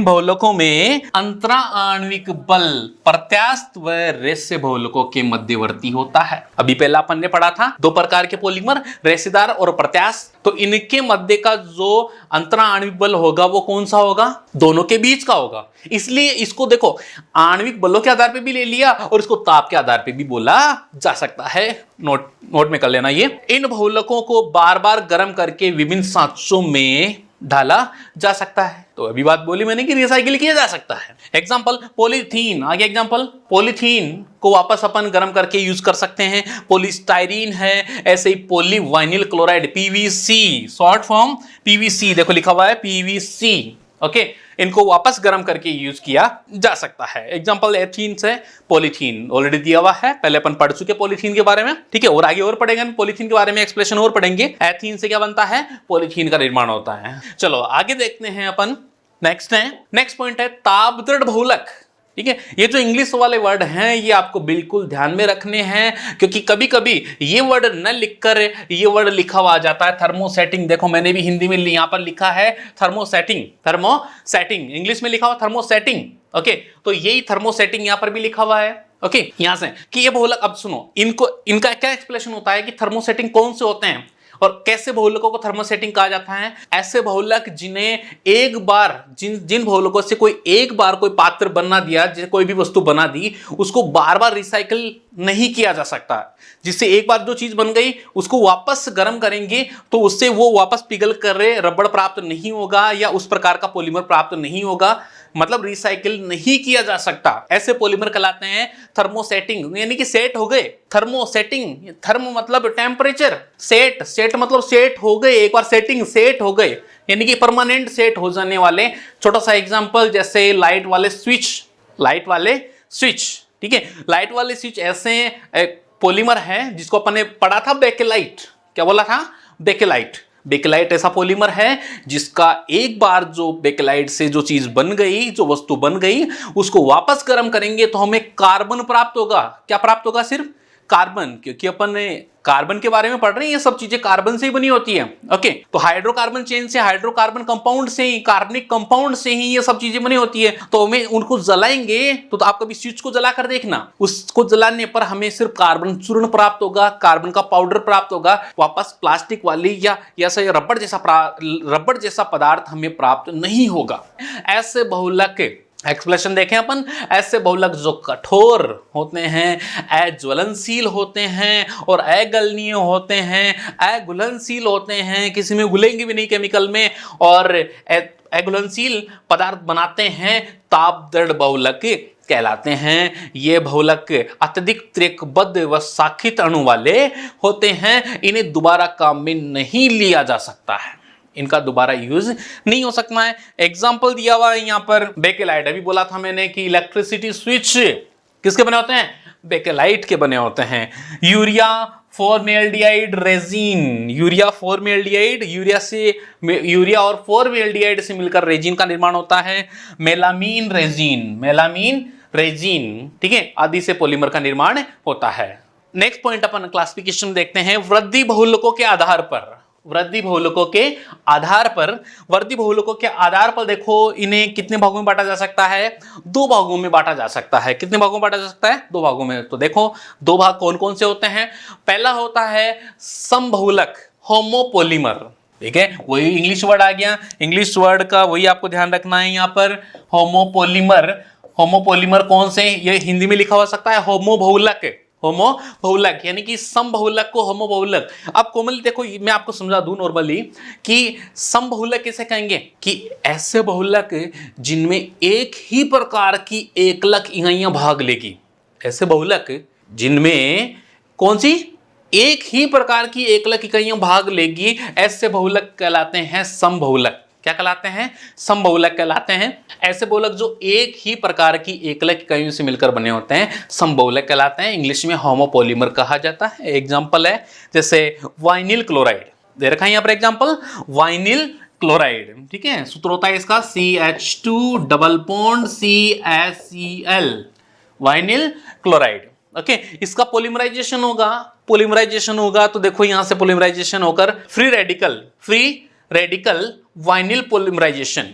B: बहुलकों में अंतराण्विक बल प्रत्यास्थ व रेस्य बहुलकों के मध्यवर्ती होता है। अभी पहला अपन ने पढ़ा था दो प्रकार के पॉलीमर, रेसेदार और प्रत्यास्थ, तो इनके मध्य का जो अंतराण्विक बल होगा वो कौन सा होगा? दोनों के बीच का होगा। इसलिए इसको देखो आणविक बलों के आधार पे भी ले लिया और इसको ताप के आधार पे भी बोला जा सकता है। नोट में कर लेना ये। इन बहुलकों को बार बार गर्म करके विभिन्न सांचों में ढाला जा सकता है। तो अभी बात बोली मैंने कि रिसाइकिल किया जा सकता है। एग्जांपल पॉलीथीन, आगे एग्जांपल पॉलीथीन को वापस अपन गर्म करके यूज कर सकते हैं। पॉलीस्टाइरीन है, ऐसे ही polyvinyl chloride PVC, short form PVC, देखो लिखा हुआ है पीवीसी, ओके, इनको वापस गर्म करके यूज किया जा सकता है। एग्जांपल एथीन से पॉलीथीन ऑलरेडी दिया हुआ है, पहले अपन पढ़ चुके पॉलीथीन के बारे में, ठीक है, और आगे और पढ़ेंगे पॉलीथीन के बारे में, एक्सप्लेनेशन और पढ़ेंगे। एथीन से क्या बनता है? पॉलीथीन का निर्माण होता है। चलो आगे देखते हैं अपन। नेक्स्ट पॉइंट है तापदृढ़ बहुलक। ठीक है, ये जो इंग्लिश वाले वर्ड हैं ये आपको बिल्कुल ध्यान में रखने हैं, क्योंकि कभी कभी ये वर्ड न लिखकर ये वर्ड लिखा हुआ आ जाता है थर्मोसेटिंग। देखो मैंने भी हिंदी में यहां पर लिखा है थर्मोसेटिंग, इंग्लिश में लिखा हुआ थर्मोसेटिंग, ओके, तो यही थर्मोसेटिंग यहां पर भी लिखा हुआ है, ओके, यहां से कि ये बहुलक। अब सुनो, इनका क्या एक्सप्लेनेशन होता है कि थर्मोसेटिंग कौन से होते हैं और कैसे बहुलकों को थर्मोसेटिंग कहा जाता है। ऐसे बहुलक जिन्हें एक बार, जिन बहुलकों से कोई एक बार कोई पात्र बना दिया, जैसे कोई भी वस्तु बना दी, उसको बार बार रिसाइकिल नहीं किया जा सकता। जिससे एक बार जो चीज बन गई उसको वापस गर्म करेंगे तो उससे वो वापस पिघल कर रबड़ प्राप्त नहीं होगा या उस प्रकार का पॉलीमर प्राप्त नहीं होगा, मतलब रिसाइकिल नहीं किया जा सकता। ऐसे पॉलीमर कहलाते हैं थर्मोसेटिंग, यानी कि सेट हो गए। थर्मोसेटिंग, थर्म मतलब टेम्परेचर, सेट मतलब सेट हो गए, एक बार सेट हो गए, यानी कि परमानेंट सेट हो जाने वाले। छोटा सा एग्जांपल, जैसे लाइट वाले स्विच, ठीक है, लाइट वाले स्विच ऐसे पॉलीमर है जिसको अपन ने पढ़ा था बेकेलाइट। क्या बोला था? बेकेलाइट ऐसा पॉलीमर है जिसका एक बार जो बेकेलाइट से जो चीज बन गई, जो वस्तु बन गई, उसको वापस गर्म करेंगे तो हमें कार्बन प्राप्त होगा। क्या प्राप्त होगा? सिर्फ कार्बन, क्योंकि अपन ने कार्बन के बारे में पढ़ रहे हैं, ये सब चीजें कार्बन से ही बनी होती है, ओके, तो हाइड्रोकार्बन चेन से, हाइड्रोकार्बन कंपाउंड से ही, कार्बनिक कंपाउंड से ही ये सब चीजें बनी होती है। तो हमें उनको जलाएंगे तो आप कभी स्विच को जलाकर देखना, उसको जलाने पर हमें सिर्फ कार्बन चूर्ण प्राप्त होगा, कार्बन का पाउडर प्राप्त होगा, वापस प्लास्टिक वाली या रबड़ जैसा पदार्थ हमें प्राप्त नहीं होगा। ऐसे बहुलक एक्सप्लेनेशन देखें अपन। ऐसे बहुलक जो कठोर होते हैं, अज्वलनशील होते हैं और अगलनीय होते हैं, अघुलनशील होते हैं, किसी में घुलेंगे भी नहीं केमिकल में, और अघुलनशील पदार्थ बनाते हैं, तापदृढ़ बहुलक कहलाते हैं। ये बहुलक अत्यधिक त्रिकबद्ध व शाखित अणु वाले होते हैं, इन्हें दोबारा काम में नहीं लिया जा सकता है, इनका दोबारा यूज नहीं हो सकता है। एग्जाम्पल दिया हुआ है यहाँ पर बेकेलाइट। अभी बोला था मैंने कि इलेक्ट्रिसिटी स्विच किसके बने होते हैं? बेकेलाइट के बने होते हैं। यूरिया फॉर्मेल्डिहाइड रेजिन, यूरिया और फॉर्मेल्डिहाइड से मिलकर रेजिन का निर्माण होता है। मेलामीन रेजिन, ठीक है, आदि से पॉलीमर का निर्माण होता है। नेक्स्ट पॉइंट अपन क्लासिफिकेशन देखते हैं। वृद्धि बहुलकों के आधार पर, वृद्धि बहुलकों के आधार पर, वृद्धि बहुलकों के आधार पर देखो इन्हें कितने भागों में बांटा जा सकता है, दो भागों में बांटा जा सकता है। कितने भागों में बांटा जा सकता है, दो भागों में। तो देखो दो भाग कौन कौन से होते हैं। पहला होता है समबहुलक, होमोपोलीमर, ठीक है, वही इंग्लिश वर्ड आ गया, इंग्लिश वर्ड का वही आपको ध्यान रखना है यहाँ पर, होमोपोलीमर। होमोपोलीमर कौन से, ये हिंदी में लिखा हो सकता है होमो बहुलक, होमो बहुलक यानी कि सम बहुलक को होमो बहुलक। अब कोमल देखो मैं आपको समझा दूं नॉर्मली कि सम बहुलक कैसे कहेंगे, कि ऐसे बहुलक जिनमें एक ही प्रकार की एकलक इकाइयां भाग लेगी। ऐसे बहुलक जिनमें कौन सी, एक ही प्रकार की एकलक इकाइयां भाग लेगी, ऐसे बहुलक कहलाते हैं सम बहुलक। क्या कहलाते हैं, सम बहुलक कहलाते हैं। ऐसे बहुलक जो एक ही प्रकार की एकलक इकाइयों से मिलकर बने होते हैं सम बहुलक कहलाते हैं। इंग्लिश में होमोपोलीमर कहा जाता है। एग्जांपल है जैसे वाइनिल क्लोराइड, दे रखा है यहाँ पर एग्जांपल, वाइनिल क्लोराइड, ठीक है, सूत्र होता है इसका CH2 double bond CaCl, vinyl chloride. Okay, इसका पोलीमराइजेशन होगा, पोलीमराइजेशन होगा तो देखो यहां से पोलीमराइजेशन होकर free radical vinyl polymerisation.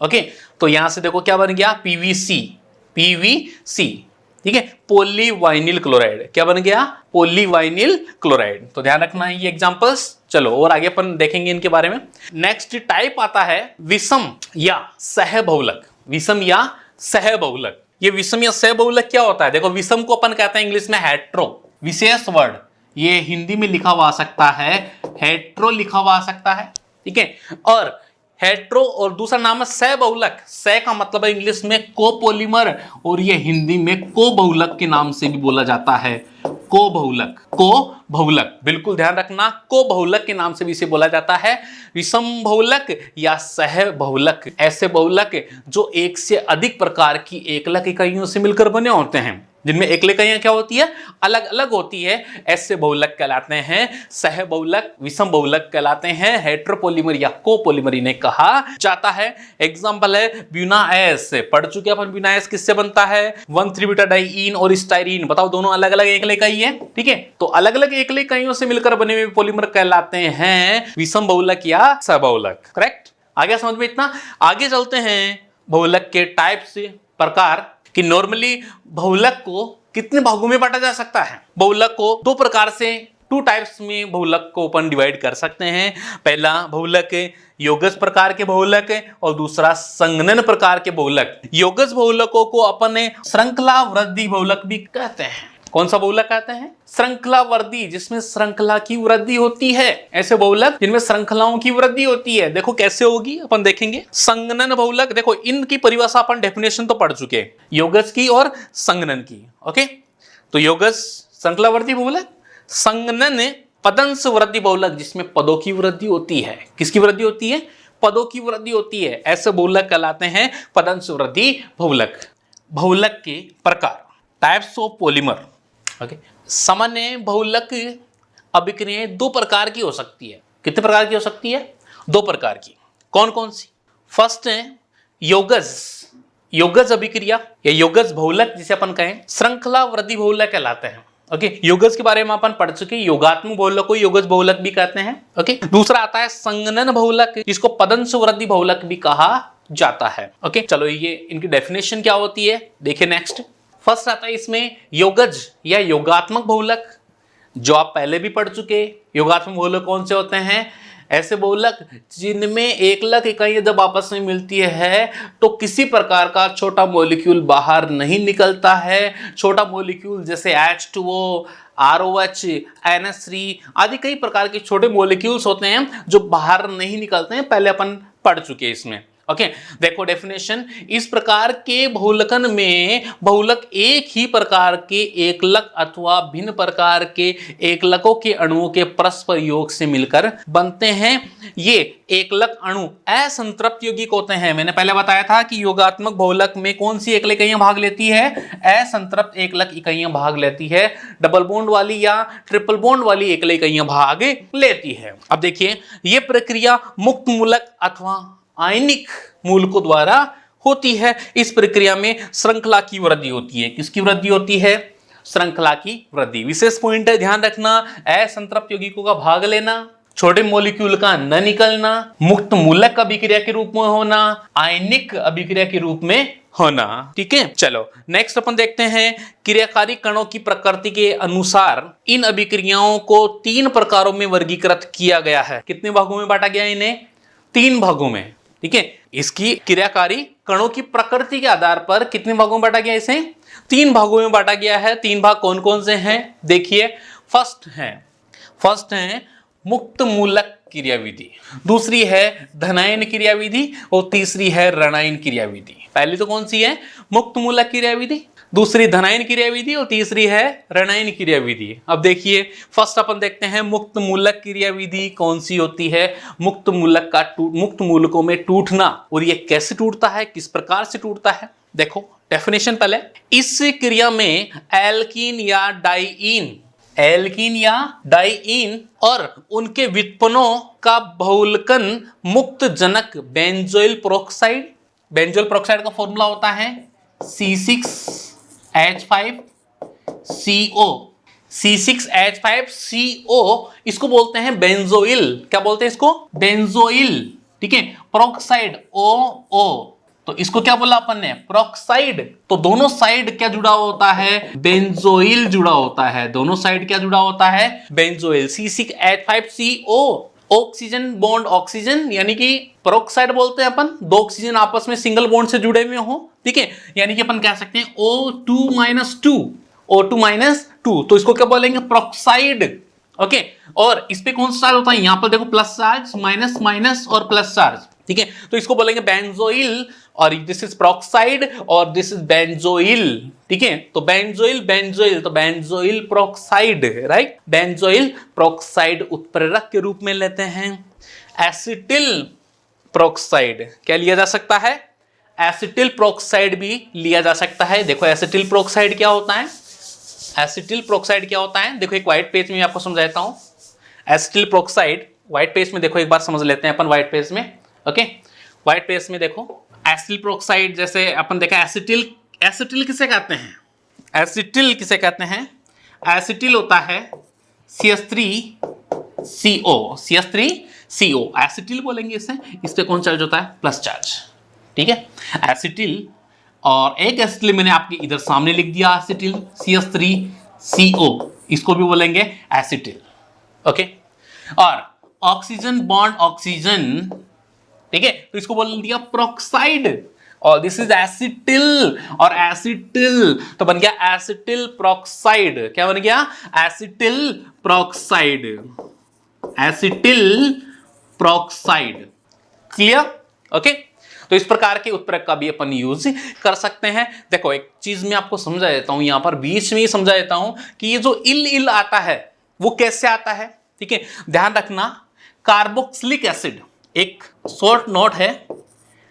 B: Okay, तो यहां से देखो क्या बन गया, PVC, ठीक है, पोलीवाइनिल क्लोराइड। क्या बन गया, पोलीवाइनिल क्लोराइड। तो ध्यान रखना है ये एग्जांपल्स। चलो और आगे अपन देखेंगे इनके बारे में। नेक्स्ट टाइप आता है विषम या सहबहुलक, विषम या सहबहुलक। ये विषम या सहबहुलक क्या होता है, देखो विषम को अपन कहते हैं इंग्लिश में हेट्रो, विशेष वर्ड, ये हिंदी में लिखा हुआ आ सकता है हेट्रो, लिखा हुआ आ सकता है, ठीक है। और हेट्रो और दूसरा नाम है सहबहुलक, सह का मतलब है इंग्लिश में कोपोलीमर, और ये हिंदी में कोबहुलक के नाम से भी बोला जाता है, कोबहुलक, कोबहुलक, बिल्कुल ध्यान रखना, कोबहुलक के नाम से भी इसे बोला जाता है। विषम बहुलक या सहबहुलक ऐसे बहुलक जो एक से अधिक प्रकार की एकलक इकाइयों से मिलकर बने होते हैं, जिनमें एकलक इकाइयां क्या होती है, अलग अलग होती है, ऐसे बहुलक कहलाते हैं सहबहुलक, विषम बहुलक कहलाते हैं, हेट्रोपोलीमर या कोपोलीमर इन्हें कहा जाता है। एग्जांपल है ब्यूनाएस, पढ़ चुके अपन, ब्यूनाएस किससे बनता है, 1,3-ब्यूटाडाइईन और स्टाइरीन, बताओ दोनों अलग अलग एकल इकाई है, ठीक है। तो अलग अलग एकल इकाइयों से मिलकर बने हुए पॉलीमर कहलाते हैं विषम बहुलक या सहबहुलक, करेक्ट। आगे समझ में इतना। आगे चलते हैं बहुलक के टाइप्स, प्रकार, कि नॉर्मली बहुलक को कितने भागों में बांटा जा सकता है। बहुलक को दो प्रकार से, टू टाइप्स में बहुलक को अपन डिवाइड कर सकते हैं। पहला बहुलक योगज प्रकार के बहुलक और दूसरा संघनन प्रकार के बहुलक। योगज बहुलकों को अपन श्रृंखला वृद्धि बहुलक भी कहते हैं। कौन सा बहुलक कहते हैं, श्रृंखला वृद्धि, जिसमें श्रृंखला की वृद्धि होती है। ऐसे बहुलक जिनमें श्रृंखलाओं की वृद्धि होती है, देखो कैसे होगी अपन देखेंगे। संघनन बहुलक, देखो इनकी परिभाषा अपन डेफिनेशन तो पढ़ चुके हैं, योगज की और संघनन की। ओके, तो योगज श्रृंखला वृद्धि बहुलक, संघनन पदंश वृद्धि बहुलक, जिसमें पदों की वृद्धि होती है। किसकी वृद्धि होती है, पदों की वृद्धि होती है। ऐसे बहुलक कहलाते हैं पदंश वृद्धि बहुलक। बहुलक के प्रकार, टाइप्स ऑफ पॉलीमर। ओके, सामान्य बहुलक अभिक्रियाएं दो प्रकार की हो सकती है। कितने प्रकार की हो सकती है, दो प्रकार की। कौन कौन सी, फर्स्ट है योगज, योगज अभिक्रिया या योगज बहुलक जिसे अपन कहें, श्रृंखला वृद्धि बहुलक कहलाते हैं। ओके, योगज के बारे में अपन पढ़ चुके, योगात्मक बहुलक को योगज बहुलक भी कहते हैं। ओके, दूसरा आता है संघनन बहुलक, जिसको पदंश वृद्धि बहुलक भी कहा जाता है। ओके, चलो ये इनकी डेफिनेशन क्या होती है देखिए। नेक्स्ट फर्स्ट आता है इसमें योगज या योगात्मक बहुलक, जो आप पहले भी पढ़ चुके। योगात्मक बहुलक कौन से होते हैं, ऐसे बहुलक जिनमें एकलक इकाइयां जब आपस में मिलती है तो किसी प्रकार का छोटा मॉलिक्यूल बाहर नहीं निकलता है। छोटा मॉलिक्यूल जैसे H2O, ROH, NH3 आदि कई प्रकार के छोटे मॉलिक्यूल्स होते हैं जो बाहर नहीं निकलते हैं, पहले अपन पढ़ चुके इसमें। ओके, देखो डेफिनेशन, इस प्रकार के बहुलकन में बहुलक एक ही प्रकार के एकलक अथवा भिन्न प्रकार के एकलकों के अणुओं के परस्पर योग से मिलकर बनते हैं। ये एकलक अणु असंतृप्त यौगिक होते हैं। मैंने पहले बताया था कि योगात्मक बहुलक में कौन सी एकल इकाइयां भाग लेती है, असंतृप्त एकलक इकाइयां भाग लेती है। डबल बॉन्ड वाली या ट्रिपल बॉन्ड वाली एकल इकाइयां भाग लेती है। अब देखिए, ये प्रक्रिया मुक्त मूलक अथवा आयनिक मूलकों द्वारा होती है। इस प्रक्रिया में श्रृंखला की वृद्धि होती है। किसकी वृद्धि होती है, श्रृंखला की वृद्धि। विशेष पॉइंट है, ध्यान रखना, असंतृप्त यौगिकों का भाग लेना, छोटे मॉलिक्यूल का न निकलना, मुक्त मूलक अभिक्रिया के रूप में होना, आयनिक अभिक्रिया के रूप में होना। ठीक है, चलो नेक्स्ट अपन देखते हैं क्रियाकारी कणों की प्रकृति के अनुसार इन अभिक्रियाओं को 3 प्रकारों में वर्गीकृत किया गया है। कितने भागों में बांटा गया है इन्हें? 3 भागों में। ठीक है, इसकी क्रियाकारी कणों की प्रकृति के आधार पर कितने भागों में बांटा गया? इसे 3 भागों में बांटा गया है। 3 भाग कौन कौन से हैं देखिए। फर्स्ट है मुक्त मूलक क्रियाविधि, दूसरी है धनायन क्रियाविधि और तीसरी है ऋणायन क्रियाविधि। पहली तो कौन सी है? मुक्त मूलक क्रियाविधि, दूसरी धनायन क्रियाविधि और तीसरी है ऋणायन क्रियाविधि। अब देखिए फर्स्ट अपन देखते हैं मुक्त मूलक क्रियाविधि कौन सी होती है। मुक्त मूलकों में टूटना, और ये कैसे टूटता है, किस प्रकार से टूटता है, देखो डेफिनेशन पहले। इस क्रिया में एल्कीन या डाइईन और उनके व्युत्पन्नों का बहुलकन मुक्त जनक बेंजोइल पेरोक्साइड का फॉर्मूला होता है C6H5CO। इसको बोलते हैं बेंजोइल। क्या बोलते हैं इसको? बेंजोइल। ठीक है, पेरोक्साइड OO, तो इसको क्या बोला अपन ने? पेरोक्साइड। तो दोनों साइड क्या जुड़ा होता है? बेंजोइल जुड़ा होता है। दोनों साइड क्या जुड़ा होता है? Benzoyl. C6H5CO, oxygen bond oxygen, यानी कि पेरोक्साइड बोलते हैं अपन, 2 ऑक्सीजन आपस में सिंगल बॉन्ड से जुड़े हुए हो। ठीक है, यानी कि अपन कह सकते हैं O2-2, तो इसको क्या बोलेंगे? पेरोक्साइड। ओके, और इस पे कौन सा चार्ज होता है? यहां पर देखो प्लस चार्ज, माइनस और प्लस चार्ज। ठीक है, तो इसको बोलेंगे बेंजोइल, और दिस इज पेरोक्साइड और दिस इज बेंजोइल। ठीक है, तो बेंजोइल तो benzoyl peroxide, right. Benzoyl peroxide उत्प्रेरक के रूप में लेते हैं। एसिटिल पेरोक्साइड क्या लिया जा सकता है? एसिटिल पेरोक्साइड भी लिया जा सकता है। देखो एसिटिल पेरोक्साइड क्या होता है? देखो एक व्हाइट पेज में आपको समझाता हूं। एसिटिल पेरोक्साइड व्हाइट पेज में देखो, एक बार समझ लेते हैं अपन व्हाइट पेज में। ओके, व्हाइट पेज में देखो एसिटिल पेरोक्साइड, जैसे अपन देखा एसिटिल किसे कहते हैं? एसिटिल होता है CH3CO, एसिटिल बोलेंगे इसे। इस पे कौन चार्ज होता है? Plus charge. ठीक है, एसिटिल, और एक एसिटिल मैंने आपके इधर सामने लिख दिया, एसिटिल CH3CO, इसको भी बोलेंगे एसिटिल। ओके, और ऑक्सीजन बॉन्ड ऑक्सीजन, ठीक है, तो इसको बोल दिया पेरोक्साइड, और दिस इज एसिटिल, और एसिटिल तो बन गया एसिटिल पेरोक्साइड। क्या बन गया? Acetyl peroxide. क्लियर? ओके, तो इस प्रकार के उत्प्रेरक का भी अपन यूज कर सकते हैं। देखो एक चीज मैं आपको समझा देता हूं, यहां पर बीच में ही समझा देता हूं कि ये जो इल आता है वो कैसे आता है। ठीक है, ध्यान रखना, कार्बोक्सिलिक एसिड, एक शॉर्ट नोट है,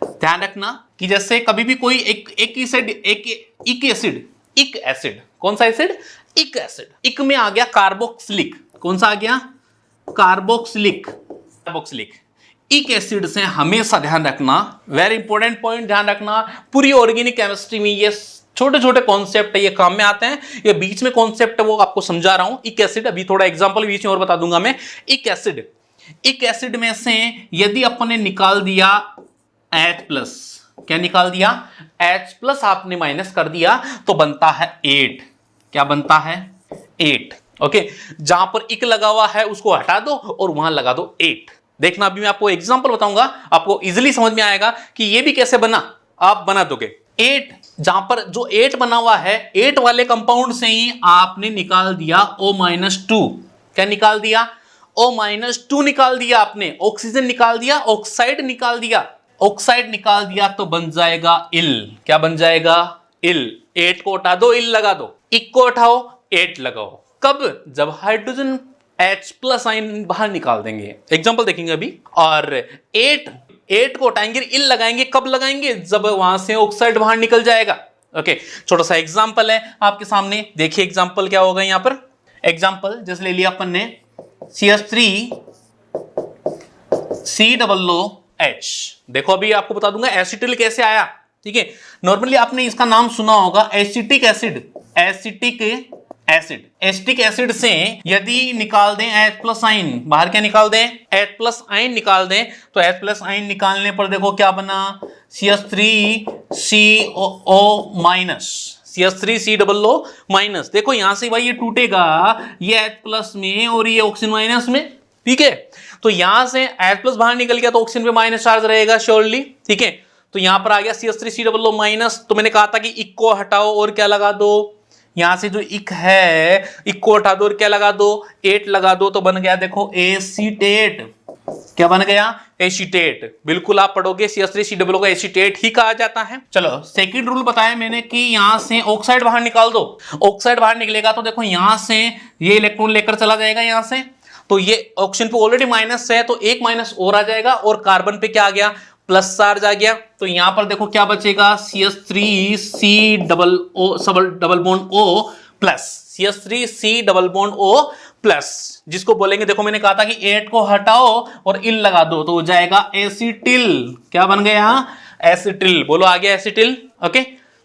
B: ध्यान रखना कि जैसे कभी भी कोई इक एसिड, कौन सा एसिड? इक एसिड। इक में आ गया कार्बोक्सिलिक, कौन सा आ गया? कार्बोक्सिलिक। इक एसिड से हमेशा ध्यान रखना, वेरी इंपॉर्टेंट पॉइंट ध्यान रखना, पूरी ऑर्गेनिक केमिस्ट्री में ये छोटे छोटे कॉन्सेप्ट है, ये काम में आते हैं। ये बीच में कॉन्सेप्ट है वो आपको समझा रहा हूं। इक एसिड, अभी थोड़ा एग्जांपल बीच में और बता दूंगा मैं। इक एसिड में से यदि अपन ने निकाल दिया H+, क्या निकाल दिया? H+ आपने माइनस कर दिया तो बनता है 8। क्या बनता है? 8। ओके, जहां पर इक लगा हुआ है उसको हटा दो और वहां लगा दो 8। देखना, अभी मैं आपको एग्जांपल बताऊंगा, आपको इजीली समझ में आएगा कि ये भी कैसे बना, आप बना दोगे। 8, जहां पर जो 8 बना हुआ है, 8 वाले कंपाउंड से ही आपने निकाल दिया O-2। क्या निकाल दिया? O-2 निकाल दिया आपने, ऑक्सीजन निकाल दिया, ऑक्साइड निकाल दिया तो बन जाएगा इल। क्या बन जाएगा? इल। 8 को हटा दो, इल लगा दो। इक को हटाओ, 8 लगाओ। कब? जब हाइड्रोजन H+ आयन बाहर निकाल देंगे। एग्जांपल देखेंगे अभी। और 8 को हटाएंगे, इल लगाएंगे। कब लगाएंगे? जब वहां से ऑक्साइड बाहर निकल जाएगा। ओके, छोटा सा एग्जांपल है आपके सामने, देखिए एग्जांपल क्या होगा यहां पर। एग्जांपल जैसे ले लिया अपन ने CH3COOH। देखो अभी आपको बता दूंगा एसिटिल कैसे आया। ठीक है, नॉर्मली आपने इसका नाम सुना होगा एसिटिक एसिड, एसिटिक एसिड से यदि निकाल दें H प्लस आइन, बाहर क्या निकाल दें, H प्लस आइन निकाल दें, तो H प्लस आइन निकालने पर देखो क्या बना, CH3CO माइनस, CH3COO माइनस। देखो यहां से भाई ये टूटेगा, ये H प्लस में और ये ऑक्सीजन माइनस में, ठीक है। तो यहां से H प्लस बाहर निकल गया तो ऑक्सीजन पे माइनस चार्ज रहेगा श्योरली, ठीक है। तो यहां पर आ गया CH3COO माइनस। तो मैंने कहा था कि इक को हटाओ और क्या लगा दो, यहां से जो इक है इक को हटा दो और क्या लगा दो, 8 लगा दो, तो बन गया देखो एसीटेट। क्या बन गया, एसीटेट। बिल्कुल आप पढ़ोगे CH3COO को एसीटेट ही कहा जाता है। चलो सेकंड रूल बताया मैंने कि यहां से ऑक्साइड बाहर निकाल दो, ऑक्साइड बाहर निकलेगा तो देखो यहां से ये इलेक्ट्रॉन लेकर चला जाएगा यहां से, तो ये ऑक्सीजन पे ऑलरेडी माइनस है तो एक माइनस और आ जाएगा और कार्बन पे क्या आ गया, प्लस चार्ज आ गया। तो यहां पर देखो क्या बचेगा, CH3C double bond O plus, CH3C double bond O plus, जिसको बोलेंगे, देखो मैंने कहा था कि 8 को हटाओ और इल लगा दो तो हो जाएगा एसिटिल। क्या बन गया, एसिटिल। बोलो आ गया एसिटिल। ओके,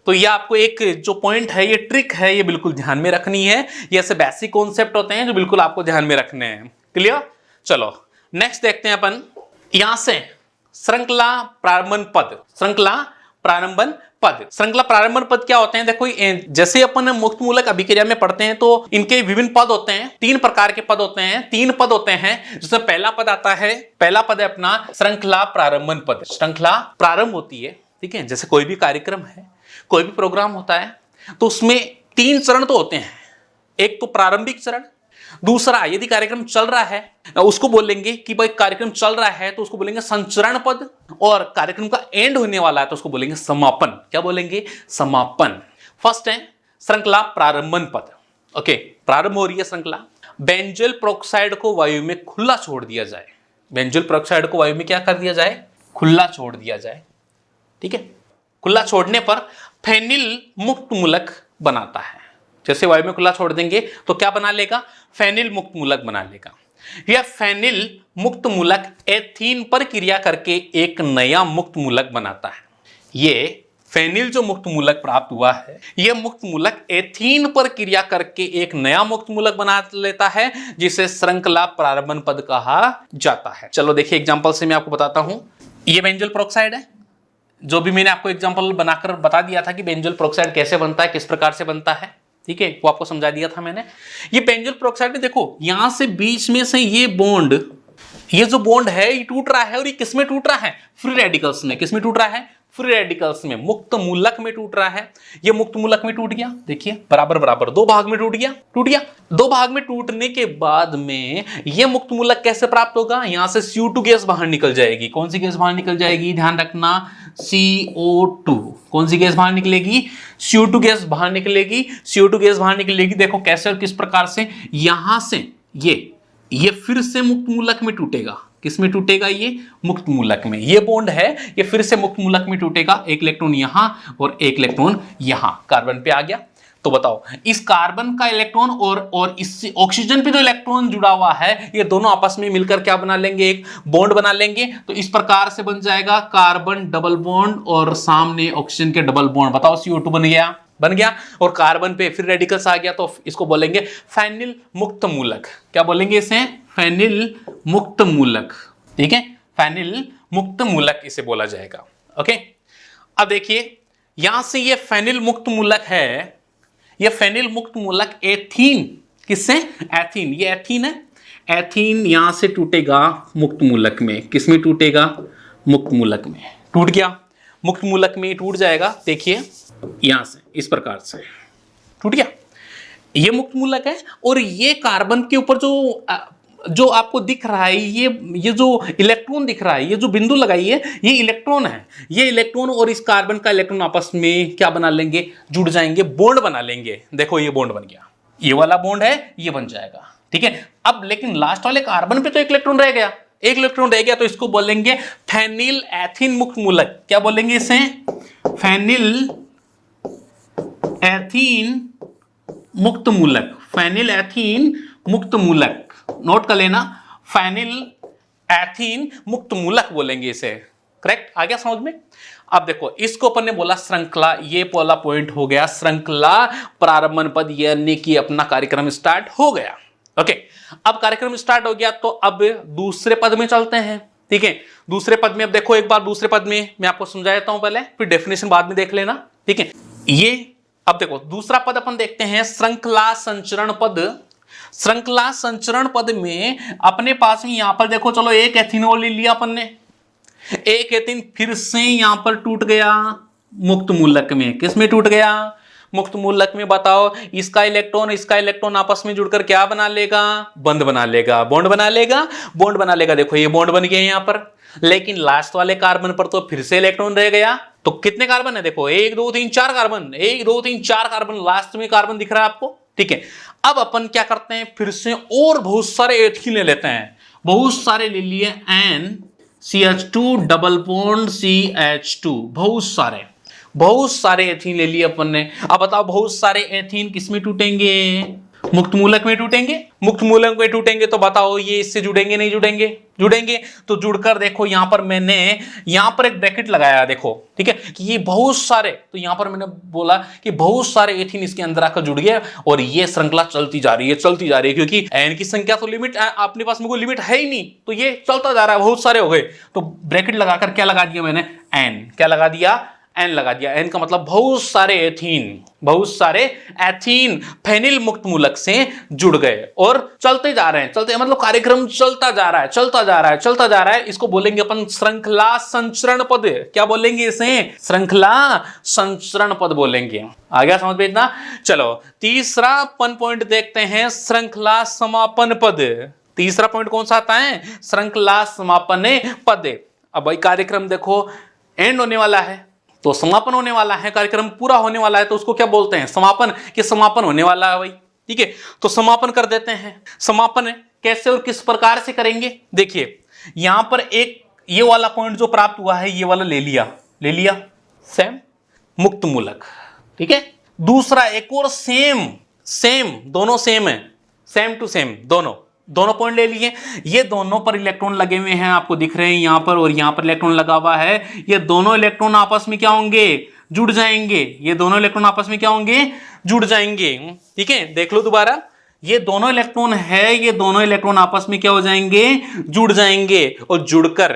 B: तो ये आपको एक जो पॉइंट है, ये ट्रिक है, ये बिल्कुल ध्यान में रखनी है। ये ऐसे बेसिक कॉन्सेप्ट होते हैं जो बिल्कुल आपको ध्यान में रखने हैं। क्लियर। चलो नेक्स्ट देखते हैं अपन, यहां से श्रृंखला प्रारंभन पद, श्रृंखला प्रारंभन पद। श्रृंखला प्रारंभन पद क्या होते हैं, देखो जैसे अपन मुक्त मूलक अभिक्रिया में पढ़ते हैं तो इनके विभिन्न पद होते हैं, 3 प्रकार के पद होते हैं, 3 पद होते हैं। जिसमें पहला पद आता है, पहला पद है अपना श्रृंखला प्रारंभन पद। श्रृंखला प्रारंभ होती है, ठीक है, जैसे कोई भी कार्यक्रम है, कोई भी प्रोग्राम होता है तो उसमें 3 चरण तो होते हैं। एक तो प्रारंभिक चरण, दूसरा यदि कार्यक्रम चल रहा है उसको बोलेंगे कि भाई कार्यक्रम चल रहा है तो उसको बोलेंगे संचरण पद, और कार्यक्रम का एंड होने वाला है तो उसको बोलेंगे समापन। क्या बोलेंगे, समापन। फर्स्ट है श्रृंखला प्रारंभन पद। ओके, प्रारंभ हो रही है श्रृंखला, बेंजोइल पेरोक्साइड को वायु में खुला छोड़ दिया जाए। बेंजोइल पेरोक्साइड को वायु में क्या कर दिया जाए, खुला छोड़ दिया जाए, ठीक है। खुला छोड़ने पर फेनिल मुक्त मूलक बनाता है। जैसे वायु में खुला छोड़ देंगे तो क्या बना लेगा, फेनिल मुक्त मूलक बना लेगा। यह फेनिल मुक्त मूलक एथीन पर क्रिया करके एक नया मुक्त मूलक बनाता है। ये फेनिल जो मुक्त मूलक प्राप्त हुआ है, यह मुक्त मूलक एथीन पर क्रिया करके एक नया मुक्त मूलक बना लेता है, जिसे श्रृंखला प्रारंभन पद कहा जाता है। चलो देखिए एग्जांपल से मैं आपको बताता हूं। ये बेंजोइल पेरोक्साइड है, जो भी मैंने आपको एग्जांपल बनाकर बता दिया था कि बेंजोइल पेरोक्साइड कैसे बनता है, किस प्रकार से बनता है, ठीक है, वो आपको समझा दिया था मैंने। ये बेंजोइल पेरोक्साइड में देखो यहां से बीच में से ये बॉन्ड, ये जो बॉन्ड है ये टूट रहा है, और ये किस में टूट रहा है, फ्री रेडिकल्स में। किस में टूट रहा है, फ्री रेडिकल्स में, मुक्त मूलक में टूट रहा है। ये मुक्त मूलक में टूट गया, देखिए बराबर बराबर 2 भाग में टूट गया, 2 भाग में टूटने के बाद में ये मुक्त मूलक कैसे प्राप्त होगा, यहां से CO2 गैस बाहर निकल जाएगी। कौन सी गैस बाहर निकल जाएगी, ध्यान रखना, CO2। कौन सी गैस बाहर निकलेगी, CO2 गैस बाहर निकलेगी। CO2 गैस बाहर निकलेगी, देखो कैसे और किस प्रकार से, यहां से ये फिर से मुक्त मूलक में टूटेगा। किस में टूटेगा, ये मुक्त मूलक में। ये बॉन्ड है, ये फिर से मुक्त मूलक में टूटेगा। एक इलेक्ट्रॉन यहां और एक इलेक्ट्रॉन यहां, कार्बन पे आ गया। तो बताओ इस कार्बन का इलेक्ट्रॉन और इस ऑक्सीजन पे जो इलेक्ट्रॉन जुड़ा हुआ है, ये दोनों आपस में मिलकर क्या बना लेंगे, एक बॉन्ड बना लेंगे। तो इस प्रकार से बन जाएगा कार्बन डबल बॉन्ड और सामने ऑक्सीजन के डबल बॉन्ड। बताओ CO2 बन गया और कार्बन पे फिर रेडिकल्स आ गया, तो इसको बोलेंगे फेनिल मुक्त मूलक। क्या बोलेंगे इसे, फेनिल मुक्त मूलक, ठीक है, फेनिल मुक्त मूलक इसे बोला जाएगा। ओके, अब देखिए यहां से ये फेनिल मुक्त मूलक है, ये फेनिल मुक्त मूलक एथीन, किससे, एथीन, ये एथीन है, एथीन यहां से टूटेगा मुक्त मूलक में। किस में टूटेगा, मुक्त मूलक में टूट गया, मुक्त मूलक में टूट जाएगा। देखिए यहां से इस प्रकार से टूट गया, ये मुक्त मूलक है। और ये कार्बन के ऊपर जो आपको दिख रहा है, ये जो इलेक्ट्रॉन दिख रहा है, ये जो बिंदु लगाई है, ये इलेक्ट्रॉन है। ये इलेक्ट्रॉन और इस कार्बन का इलेक्ट्रॉन आपस में क्या बना लेंगे, जुड़ जाएंगे, बॉन्ड बना लेंगे। देखो ये बॉन्ड बन गया, ये वाला बॉन्ड है, ये बन जाएगा, ठीक है। अब लेकिन लास्ट वाले कार्बन पे तो एक इलेक्ट्रॉन रह गया, तो इसको बोलेंगे फेनिल एथीन मुक्त मूलक। क्या बोलेंगे इसे, फेनिल एथीन मुक्त मूलक, फेनिल एथीन मुक्त मूलक। नोट कर लेना, फेनिल एथीन मुक्त मूलक बोलेंगे इसे। करेक्ट, आ गया समझ में। अब देखो इसको अपन ने बोला श्रृंखला, ये पहला पॉइंट हो गया, श्रृंखला प्रारंभन पद यानी कि अपना कार्यक्रम स्टार्ट हो गया। ओके, अब कार्यक्रम स्टार्ट हो गया तो अब दूसरे पद में चलते हैं। ठीक है, दूसरे पद में अब देखो एक बार दूसरे पद में मैं आपको समझा देता हूं पहले, फिर डेफिनेशन बाद में देख लेना। ठीक है, ये अब देखो दूसरा पद अपन देखते हैं श्रृंखला संचरण पद। श्रृंखला संचरण पद में अपने पास में यहां पर देखो, चलो एक एथेनॉल ले लिया अपन ने, एक एथीन फिर से यहां पर टूट गया मुक्त मूलक में। किस में टूट गया? मुक्त मूलक में। बताओ इसका इलेक्ट्रॉन आपस में जुड़कर क्या बना लेगा? बंध बना लेगा, बॉन्ड बना लेगा, बॉन्ड बना लेगा। देखो ये बॉन्ड बन गया यहां पर, लेकिन लास्ट वाले कार्बन पर तो फिर से इलेक्ट्रॉन रह गया। तो कितने कार्बन है? देखो 1 2 3 4 कार्बन, 1 2 3 4 कार्बन, लास्ट में कार्बन दिख रहा है आपको। ठीक है, अब अपन क्या करते हैं, फिर से और बहुत सारे एथीन ले लेते हैं, बहुत सारे ले लिए NCH2 डबल बॉन्ड CH2, बहुत सारे एथीन ले लिए अपन ने। अब बताओ बहुत सारे एथीन किस में टूटेंगे? मुक्त मूलक में टूटेंगे। मुक्त मूलक में टूटेंगे तो बताओ ये इससे जुड़ेंगे नहीं जुड़ेंगे? जुड़ेंगे। तो जुड़कर देखो यहां पर मैंने यहां पर एक ब्रैकेट लगाया, देखो ठीक है कि ये बहुत सारे, तो यहां पर मैंने बोला कि बहुत सारे एथीन इसके अंदर आकर जुड़ गए और ये श्रृंखला चलती जा रही है, क्योंकि एन की संख्या तो लिमिट अपने पास में कोई लिमिट है ही नहीं, तो ये चलता जा रहा है, बहुत सारे हो गए। तो ब्रैकेट लगाकर क्या लगा दिया मैंने? एन। क्या लगा दिया? एन लगा दिया। एन का मतलब बहुत सारे एथीन फेनिल मुक्त मूलक से जुड़ गए और चलते जा रहे हैं, चलते मतलब कार्यक्रम चलता जा रहा है। इसको बोलेंगे अपन श्रृंखला संचरण पद। क्या बोलेंगे इसे? श्रृंखला संचरण पद बोलेंगे। आ गया समझ में इतना? चलो तीसरा अपन पॉइंट देखते हैं, श्रृंखला समापन पद। तीसरा पॉइंट कौन सा आता है? श्रृंखला समापन पद। अब भाई कार्यक्रम देखो एंड होने वाला है तो समापन होने वाला है, कार्यक्रम पूरा होने वाला है तो उसको क्या बोलते हैं? समापन। कि समापन होने वाला है भाई। ठीक है, तो समापन कर देते हैं। समापन कैसे और किस प्रकार से करेंगे? देखिए यहां पर एक ये वाला पॉइंट जो प्राप्त हुआ है, ये वाला ले लिया सेम मुक्त मूलक। ठीक है, दूसरा एक और सेम दोनों सेम है, सेम टू सेम दोनों पॉइंट ले लिए। ये दोनों पर इलेक्ट्रॉन लगे हुए हैं, आपको दिख रहे हैं यहां पर, और यहां पर इलेक्ट्रॉन लगा हुआ है। ये दोनों इलेक्ट्रॉन आपस में क्या होंगे? जुड़ जाएंगे। ये दोनों इलेक्ट्रॉन आपस में क्या होंगे? जुड़ जाएंगे। ठीक है, देख लो दोबारा, ये दोनों इलेक्ट्रॉन है, ये दोनों इलेक्ट्रॉन आपस में क्या हो जाएंगे? जुड़ जाएंगे और जुड़कर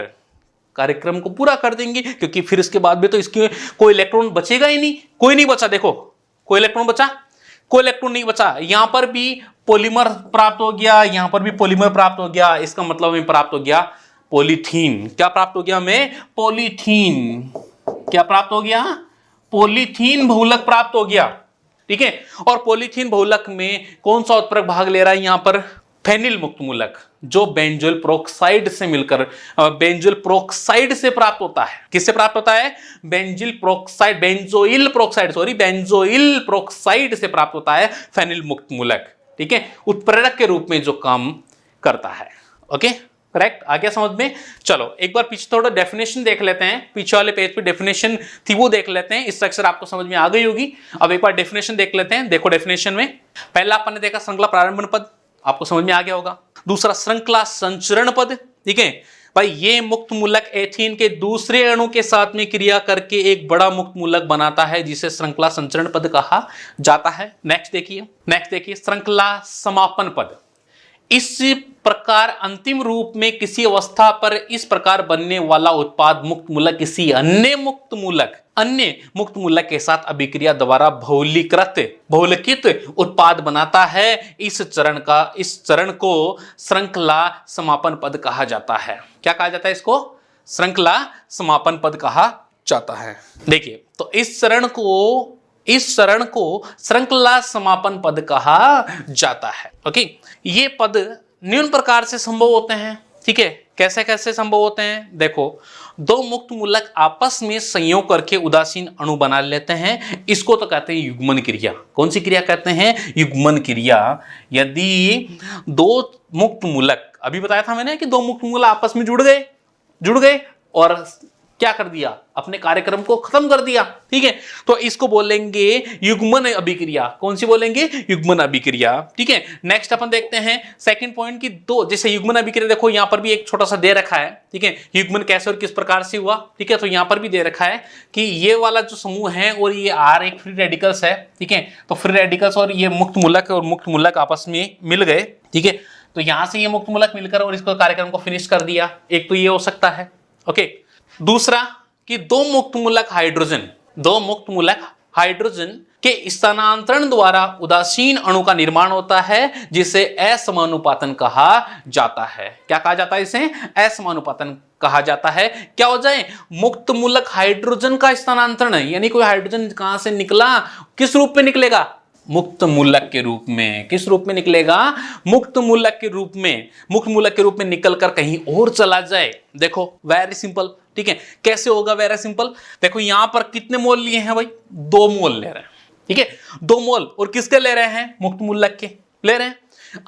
B: कार्यक्रम को पूरा कर देंगे, क्योंकि फिर इसके बाद भी तो इसके कोई इलेक्ट्रॉन बचेगा ही नहीं, कोई नहीं बचा। देखो कोई इलेक्ट्रॉन बचा? कोई इलेक्ट्रॉन नहीं बचा। यहां पर भी पॉलीमर प्राप्त हो गया, यहां पर भी पॉलीमर प्राप्त हो गया, इसका मतलब हमें प्राप्त हो गया पॉलीथीन। क्या प्राप्त हो गया हमें? पॉलीथीन। क्या प्राप्त हो गया? पॉलीथीन बहुलक प्राप्त हो गया। ठीक है, और पॉलीथीन बहुलक में कौन सा उत्प्रेरक भाग ले रहा है? यहां पर फेनिल मुक्त मूलक, जो बेंजोइल प्रोक्साइड से मिलकर बेंजोइल प्रोक्साइड से प्राप्त होता है। किससे प्राप्त होता है? बेंजोइल प्रोक्साइड से प्राप्त होता है फेनिल मुक्त मूलक। ठीक है, उत्प्रेरक के रूप में जो काम करता है। Okay, correct? आ गया समझ में? चलो एक बार पीछे थोड़ा डेफिनेशन देख लेते हैं, पीछे वाले पेज पे डेफिनेशन थी वो देख लेते हैं। स्ट्रक्चर आपको समझ में आ गई होगी। अब एक बार डेफिनेशन देख लेते हैं। देखो डेफिनेशन में पहला अपन ने देखा श्रृंखला प्रारंभन पद, आपको समझ में आ गया होगा। दूसरा श्रृंखला संचरण पद। ठीक है भाई, ये मुक्त मूलक एथीन के दूसरे अणु के साथ में क्रिया करके एक बड़ा मुक्त मूलक बनाता है, जिसे श्रृंखला संचरण पद कहा जाता है। नेक्स्ट देखिए श्रृंखला समापन पद। इस प्रकार अंतिम रूप में किसी अवस्था पर इस प्रकार बनने वाला उत्पाद मुक्त मूलक किसी अन्य मुक्त मूलक के साथ अभिक्रिया द्वारा बहुलकित उत्पाद बनाता है। इस चरण को श्रृंखला समापन पद कहा जाता है। क्या कहा जाता है इसको? श्रृंखला समापन पद कहा जाता है। देखिए तो इस चरण को श्रृंखला समापन पद कहा जाता है। ओके, ये पद निम्न प्रकार से संभव होते हैं। ठीक है, कैसे कैसे संभव होते हैं? देखो, दो मुक्त मूलक आपस में संयोग करके उदासीन अणु बना लेते हैं, इसको तो कहते हैं युग्मन क्रिया। कौन सी क्रिया कहते हैं? युग्मन क्रिया। यदि दो मुक्त मूलक, अभी बताया था मैंने कि दो मुक्त मूलक आपस में जुड़ गए और क्या कर दिया, अपने कार्यक्रम को खत्म कर दिया। ठीक है, तो इसको बोलेंगे युग्मन अभिक्रिया। कौन सी बोलेंगे, युग्मन अभिक्रिया। ठीक है, नेक्स्ट अपन देखते हैं सेकंड पॉइंट की दो, जैसे युग्मन अभिक्रिया देखो यहां पर भी एक छोटा सा दे रखा है। ठीक है, युग्मन कैसे और किस प्रकार से हुआ। ठीक है, तो यहां पर भी दे रखा है कि ये वाला जो समूह है और ये आर एक फ्री रेडिकल्स है। ठीक है, तो फ्री रेडिकल्स और ये मुक्त मूलक और मुक्त मूलक आपस में मिल गए। ठीक है, तो यहां से ये मुक्त मूलक मिलकर और इसको कार्यक्रम को फिनिश कर दिया। एक तो ये हो सकता है। ओके, दूसरा कि दो मुक्त मूलक हाइड्रोजन के स्थानांतरण द्वारा उदासीन अणु का निर्माण होता है, जिसे असमानुपातन कहा जाता है। क्या कहा जाता है, इसे असमानुपातन कहा जाता है। क्या हो जाए, मुक्त मूलक हाइड्रोजन का स्थानांतरण, यानी कोई हाइड्रोजन कहां से निकला, किस रूप में निकलेगा, मुक्त मूलक के रूप में। किस रूप में निकलेगा, मुक्त मूलक के रूप में। मुक्त मूलक के रूप में निकलकर कहीं और चला जाए। देखो वेरी सिंपल। ठीक है, कैसे होगा, वेरी सिंपल। देखो यहां पर कितने मोल लिए हैं भाई, 2 मोल ले रहे हैं। ठीक है, 2 मोल, और किसके ले रहे हैं, मुक्त मूलक के ले रहे हैं।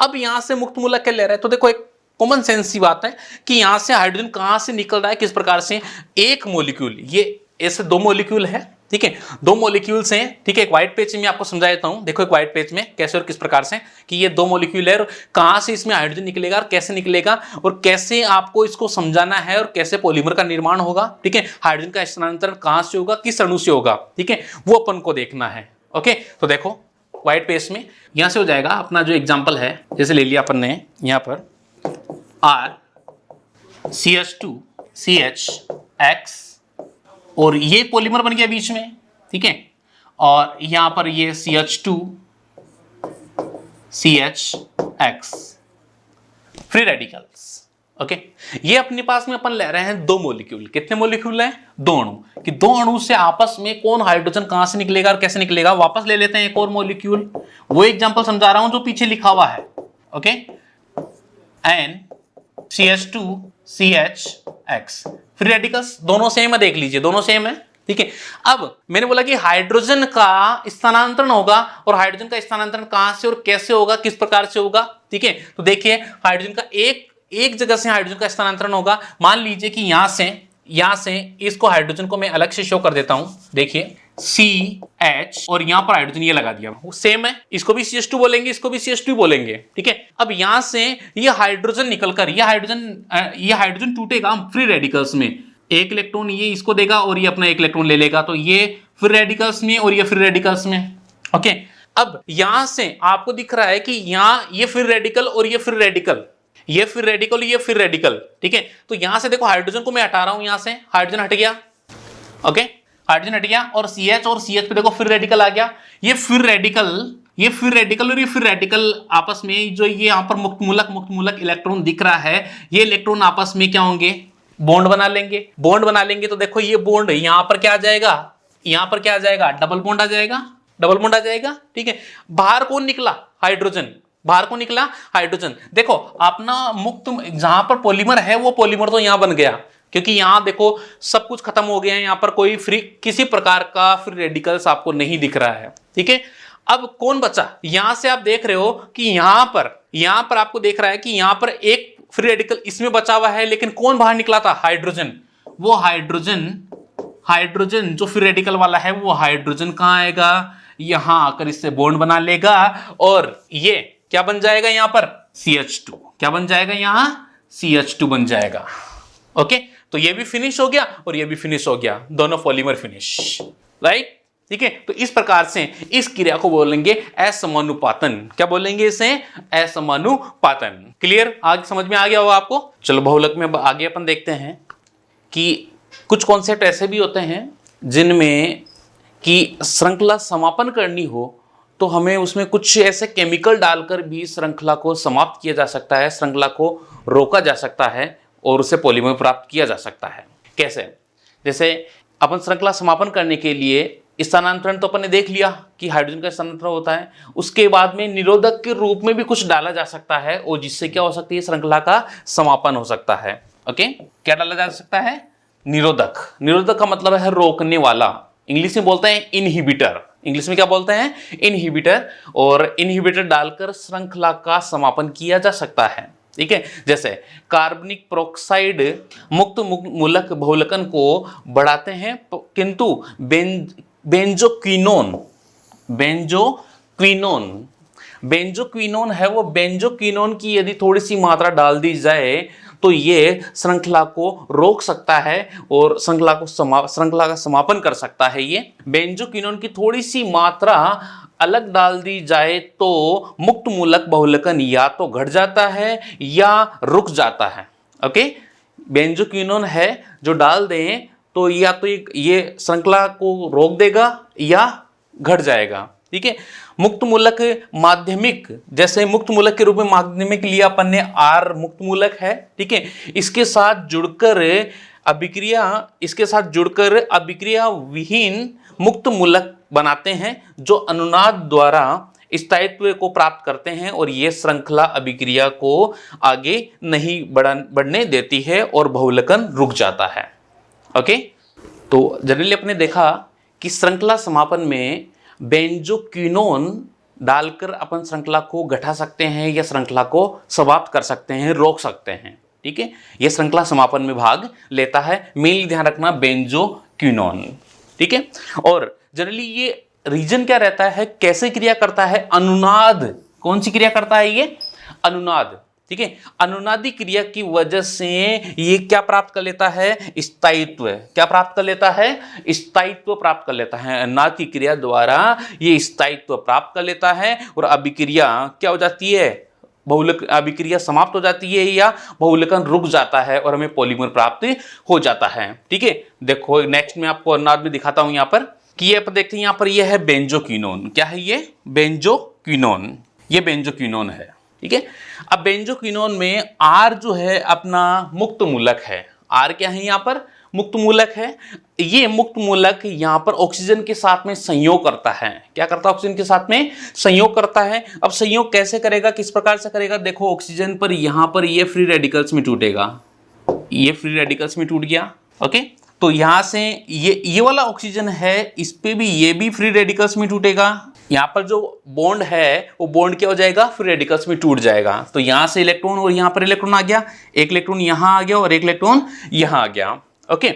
B: अब यहां से मुक्त मूलक के ले रहे हैं, तो देखो एक कॉमन सेंस की बात है कि यहां से हाइड्रोजन कहां से निकल रहा है, किस प्रकार से, एक मॉलिक्यूल, ये ऐसे 2 मॉलिक्यूल है। ठीक है, 2 मॉलिक्यूल्स हैं। ठीक है, एक व्हाइट पेज में आपको समझा देता हूं। देखो एक व्हाइट पेज में कैसे और किस प्रकार से कि ये 2 मॉलिक्यूल है और कहां से इसमें हाइड्रोजन निकलेगा और कैसे निकलेगा और कैसे आपको इसको समझाना है और कैसे पॉलीमर का निर्माण होगा। ठीक है, हाइड्रोजन का स्थानांतरण कहां से होगा, किस अणु से होगा। ठीक है, वो अपन को देखना है। ओके, तो देखो व्हाइट पेज में यहां से हो जाएगा अपना जो एग्जाम्पल है, जैसे ले लिया अपन ने यहां पर RCH2CHX और ये पॉलीमर बन गया बीच में। ठीक है, और यहां पर ये CH2CHX फ्री रेडिकल्स। ओके, ये अपने पास में अपन ले रहे हैं 2 मॉलिक्यूल। कितने मॉलिक्यूल हैं, 2 अणु। कि 2 अणु से आपस में कौन हाइड्रोजन कहां से निकलेगा और कैसे निकलेगा। वापस ले लेते हैं एक और मॉलिक्यूल, वो एग्जांपल समझा रहा हूं जो पीछे लिखा हुआ है। ओके, NCH2CHX फ्री रेडिकल्स, दोनों सेम है, देख लीजिए दोनों सेम है। ठीक है, अब मैंने बोला कि हाइड्रोजन का स्थानांतरण होगा और हाइड्रोजन का स्थानांतरण कहां से और कैसे होगा, किस प्रकार से होगा। ठीक है, तो देखिए हाइड्रोजन का एक जगह से हाइड्रोजन का स्थानांतरण होगा। मान लीजिए कि यहां से इसको हाइड्रोजन को मैं अलग से शो कर देता हूं। देखिए CH और यहां पर हाइड्रोजन ये लगा दिया, वो सेम है। इसको भी CH2 बोलेंगे, इसको भी CH2 बोलेंगे। ठीक है, अब यहां से ये हाइड्रोजन निकलकर ये हाइड्रोजन टूटेगा फ्री रेडिकल्स में। एक इलेक्ट्रॉन ये इसको देगा और ये अपना एक इलेक्ट्रॉन ले लेगा, तो ये फ्री रेडिकल्स में और ये फ्री रेडिकल्स में। ओके, अब यहां से आपको दिख रहा है कि यहां ये फ्री रेडिकल और ये फ्री रेडिकल, ये फ्री रेडिकल, ये फ्री रेडिकल। ठीक है, तो यहां से देखो हाइड्रोजन को मैं हटा रहा हूं, यहां से हाइड्रोजन हट गया। ओके, हाइड्रोजन हट गया और CH और CH पे देखो फ्री रेडिकल आ गया। ये फ्री रेडिकल और ये फ्री रेडिकल आपस में, जो ये यहां पर मुक्त मूलक इलेक्ट्रॉन दिख रहा है, ये इलेक्ट्रॉन आपस में क्या होंगे, बॉन्ड बना लेंगे। बॉन्ड बना लेंगे तो देखो ये बॉन्ड यहां पर क्या आ जाएगा, यहां पर क्या आ जाएगा, डबल बॉन्ड आ जाएगा, डबल बॉन्ड आ जाएगा। ठीक है, बाहर कौन निकला, हाइड्रोजन, बाहर को निकला हाइड्रोजन। देखो अपना मुक्त जहां पर पॉलीमर है वो पॉलीमर तो यहां बन गया, क्योंकि यहां देखो सब कुछ खत्म हो गया है, यहां पर कोई फ्री किसी प्रकार का फ्री रेडिकल्स आपको नहीं दिख रहा है। ठीक है, अब कौन बचा, यहां से आप देख रहे हो कि यहां पर आपको देख रहा है कि यहां पर एक फ्री रेडिकल इसमें बचा हुआ है, लेकिन कौन बाहर निकला था, हाइड्रोजन। वो हाइड्रोजन जो फ्री रेडिकल वाला है वो हाइड्रोजन कहां आएगा, यहां आकर इससे बॉन्ड बना लेगा और ये क्या बन जाएगा, यहां पर CH2 क्या बन जाएगा, यहां CH2 बन जाएगा। ओके, तो ये भी फिनिश हो गया और ये भी फिनिश हो गया, दोनों पॉलीमर फिनिश, राइट। ठीक है, तो इस प्रकार से इस क्रिया को बोलेंगे असमानुपातन। क्या बोलेंगे इसे, असमानुपातन। क्लियर, आगे समझ में आ गया होगा आपको। चलो बहुलक में आगे अपन देखते हैं कि कुछ कॉन्सेप्ट ऐसे भी होते हैं जिनमें कि श्रृंखला समापन करनी हो तो हमें उसमें कुछ ऐसे केमिकल डालकर भी श्रृंखला को समाप्त किया जा सकता है, श्रृंखला को रोका जा सकता है और उसे पॉलीमर प्राप्त किया जा सकता है। कैसे, जैसे अपन श्रृंखला समापन करने के लिए स्थानांतरण तो अपन ने देख लिया कि हाइड्रोजन का स्थानांतरण होता है, उसके बाद में निरोधक के रूप में भी कुछ डाला जा सकता है और जिससे क्या हो सकती है, श्रृंखला का समापन हो सकता है। ओके, क्या डाला जा सकता है, निरोधक। निरोधक का मतलब है रोकने वाला, इंग्लिश में बोलते हैं इनहिबिटर। इंग्लिश में क्या बोलते हैं, इनहिबिटर। और इनहिबिटर डालकर श्रृंखला का समापन किया जा सकता है। ठीक है। जैसे कार्बनिक प्रोक्साइड मुक्त मूलक बहुलकन को बढ़ाते हैं, किंतु बेंजोक्विनोन है वो बेंजोक्विनोन की यदि थोड़ी सी मात्रा डाल दी जाए तो ये श्रृंखला को रोक सकता है और श्रृंखला का समापन कर सकता है। ये बेंजोक्विनोन की थोड़ी सी मात्रा अलग डाल दी जाए तो मुक्त मूलक बहुलकन या तो घट जाता है या रुक जाता है। ओके, बेंजोक्विनोन है जो डाल दें तो या तो ये श्रृंखला को रोक देगा या घट जाएगा। ठीक है। मुक्त मूलक माध्यमिक, जैसे मुक्त मूलक के रूप में माध्यमिक लिया अपन ने, आर मुक्त मूलक है। ठीक है। इसके साथ जुड़कर अभिक्रिया विहीन मुक्त मूलक बनाते हैं जो अनुनाद द्वारा स्थायित्व को प्राप्त करते हैं और ये श्रृंखला अभिक्रिया को आगे नहीं बढ़ने देती है और बहुलकन रुक जाता है। ओके, तो जनरली अपने देखा कि श्रृंखला समापन में बेंजोक्विनोन डालकर अपन श्रृंखला को घटा सकते हैं या श्रृंखला को समाप्त कर सकते हैं, रोक सकते हैं। ठीक है, यह श्रृंखला समापन में भाग लेता है। मेनली ध्यान रखना बेंजोक्विनोन। ठीक है। और जनरली ये रीजन क्या रहता है, कैसे क्रिया करता है, अनुनाद। कौन सी क्रिया करता है ये, अनुनाद। ठीक है, अनुनादी क्रिया की वजह से ये क्या प्राप्त कर लेता है, स्थायित्व। क्या प्राप्त कर लेता है, स्थायित्व प्राप्त कर लेता है। अनुनाद की क्रिया द्वारा ये स्थायित्व प्राप्त कर लेता है और अभिक्रिया क्या हो जाती है, बहुलक अभिक्रिया समाप्त हो जाती है या बहुलकन रुक जाता है और हमें पॉलीमर प्राप्त हो जाता है। ठीक है। देखो नेक्स्ट में आपको अनुनाद में दिखाता हूं यहाँ पर कि ये देखते हैं, यहाँ पर ये है बेंजोक्विनोन। क्या है ये, बेंजोक्विनोन। ये बेंजोक्विनोन है। ठीक है। अब बेंजोक्विनोन में आर जो है अपना मुक्त मूलक है। आर क्या है, यहाँ पर मुक्त मूलक है। ये मुक्त मूलक यहाँ पर ऑक्सीजन के साथ में संयोग करता है। क्या करता है, ऑक्सीजन के साथ में संयोग करता है। अब संयोग कैसे करेगा, किस प्रकार से करेगा, देखो ऑक्सीजन पर यहाँ पर ये फ्री रेडिकल्स में टूटेगा, ये फ्री रेडिकल्स में टूट गया। ओके, तो यहां से ये वाला ऑक्सीजन है, इस पे भी ये भी फ्री रेडिकल्स में टूटेगा। यहाँ पर जो बॉन्ड है वो बॉन्ड क्या हो जाएगा, फ्री रेडिकल्स में टूट जाएगा। तो यहां से इलेक्ट्रॉन और यहां पर इलेक्ट्रॉन आ गया, एक इलेक्ट्रॉन यहां आ गया और एक इलेक्ट्रॉन यहां आ गया। ओके,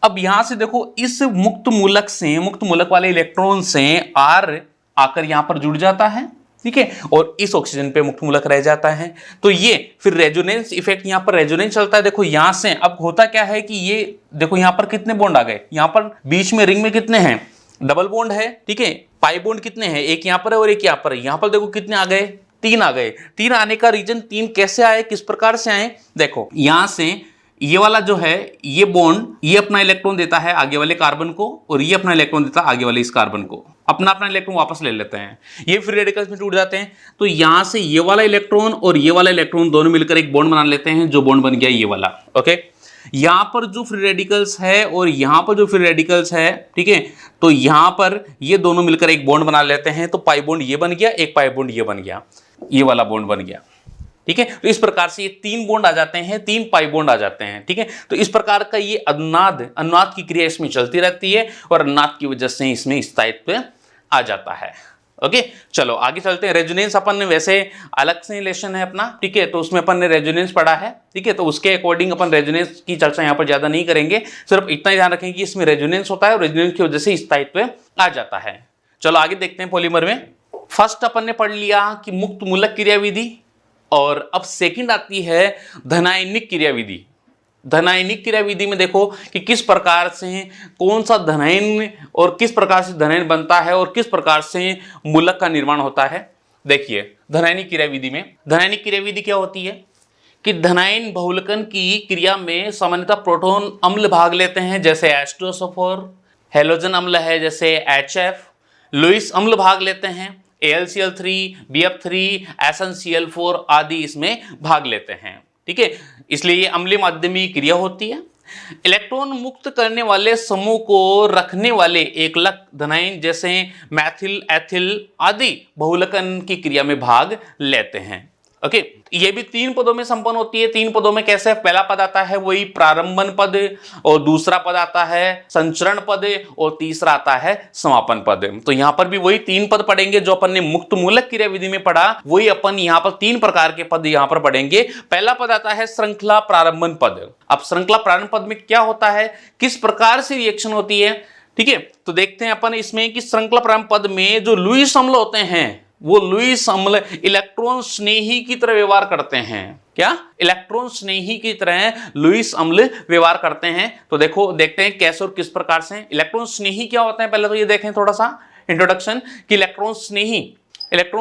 B: अब यहां से देखो इस मुक्त मूलक वाले इलेक्ट्रॉन से आर आकर यहां पर जुड़ जाता है। ठीक है, और इस ऑक्सीजन पे मुक्त मूलक रह जाता है। तो ये फिर रेजोनेंस इफेक्ट, यहाँ पर रेजोनेंस चलता है। देखो यहां से अब होता क्या है कि ये देखो यहाँ पर कितने बॉन्ड आ गए, यहाँ पर बीच में रिंग में कितने हैं, डबल बॉन्ड है। ठीक है, पाई बॉन्ड कितने हैं, एक यहाँ पर है और एक यहाँ पर है। यहाँ पर देखो कितने आ गए, 3 आ गए। 3 आने का रीजन, 3 कैसे आए, किस प्रकार से आए, देखो यहां से ये वाला जो है ये बॉन्ड, ये अपना इलेक्ट्रॉन देता है आगे वाले कार्बन को और ये अपना इलेक्ट्रॉन देता है आगे वाले इस कार्बन को। अपना इलेक्ट्रॉन वापस ले लेते हैं, ये फ्री रेडिकल्स में टूट जाते हैं। तो यहां से ये वाला इलेक्ट्रॉन और ये वाला इलेक्ट्रॉन दोनों मिलकर एक बॉन्ड बना लेते हैं, जो बॉन्ड बन गया ये वाला। ओके, यहां पर जो फ्री रेडिकल्स है और यहां पर जो फ्री रेडिकल्स है, ठीक है, तो यहां पर ये दोनों मिलकर एक बॉन्ड बना लेते हैं। तो पाई बॉन्ड ये बन गया, एक पाई बॉन्ड ये बन गया, ये वाला बॉन्ड बन गया। ठीक है, तो इस प्रकार से ये 3 बॉन्ड आ जाते हैं, 3 पाई बॉन्ड आ जाते हैं। ठीक है, तो इस प्रकार का ये अनुनाद की क्रिया इसमें चलती रहती है और अनुनाद की वजह से इसमें स्थायित्व आ जाता है। ओके, चलो आगे चलते हैं। रेजोनेंस अपन ने वैसे अलग से लेसन है अपना, ठीक है, तो उसमें अपन ने रेजोनेंस पढ़ा है। ठीक है, तो उसके अकॉर्डिंग अपन रेजोनेंस की चर्चा यहाँ पर ज्यादा नहीं करेंगे, सिर्फ इतना ही ध्यान रखेंगे कि इसमें रेजोनेंस होता है और रेजोनेंस की वजह से स्थायित्व आ जाता है। चलो आगे देखते हैं पॉलीमर में। फर्स्ट अपन ने पढ़ लिया कि मुक्त मूलक क्रियाविधि, और अब सेकंड आती है धनायनिक क्रियाविधि। धनायनिक क्रियाविधि में देखो कि किस प्रकार से कौन सा धनायन और किस प्रकार से धनायन बनता है और किस प्रकार से मूलक का निर्माण होता है। देखिए धनायनिक क्रियाविधि में, धनायनिक क्रियाविधि क्या होती है कि धनायन बहुलकन की क्रिया में सामान्यतः प्रोटॉन अम्ल भाग लेते हैं, जैसे H2SO4, हेलोजन अम्ल है जैसे HF, लुईस अम्ल भाग लेते हैं, AlCl3, BF3, SnCl4 आदि इसमें भाग लेते हैं। ठीक है, इसलिए ये अम्लीय माध्यमी क्रिया होती है। इलेक्ट्रॉन मुक्त करने वाले समूह को रखने वाले एकलक धनायन जैसे मैथिल, एथिल आदि बहुलकन की क्रिया में भाग लेते हैं। ओके, ये भी 3 पदों में संपन्न होती है। 3 पदों में कैसे? पहला पद आता है वही प्रारंभन पद, और दूसरा पद आता है संचरण पद, और तीसरा आता है समापन पद। तो यहां पर भी वही 3 पद पढ़ेंगे जो अपन ने मुक्त मूलक क्रिया विधि में पढ़ा, वही अपन यहां पर 3 प्रकार के पद यहां पर पढ़ेंगे। पहला पद आता है श्रृंखला प्रारंभन पद। अब श्रृंखला प्रारंभ पद में क्या होता है, किस प्रकार से रिएक्शन होती है, ठीक है, तो देखते हैं अपन इसमें कि श्रृंखला प्रारंभ पद में जो लुईस अम्ल होते हैं, वो लुईस अम्ल इलेक्ट्रॉन स्नेही की तरह व्यवहार करते हैं। क्या? इलेक्ट्रॉन स्नेही की तरह लुईस अम्ल व्यवहार करते हैं। तो देखो, देखते हैं कैसे और किस प्रकार से। इलेक्ट्रॉन स्नेही क्या होता है, पहले तो ये देखें थोड़ा सा इंट्रोडक्शन कि इलेक्ट्रॉन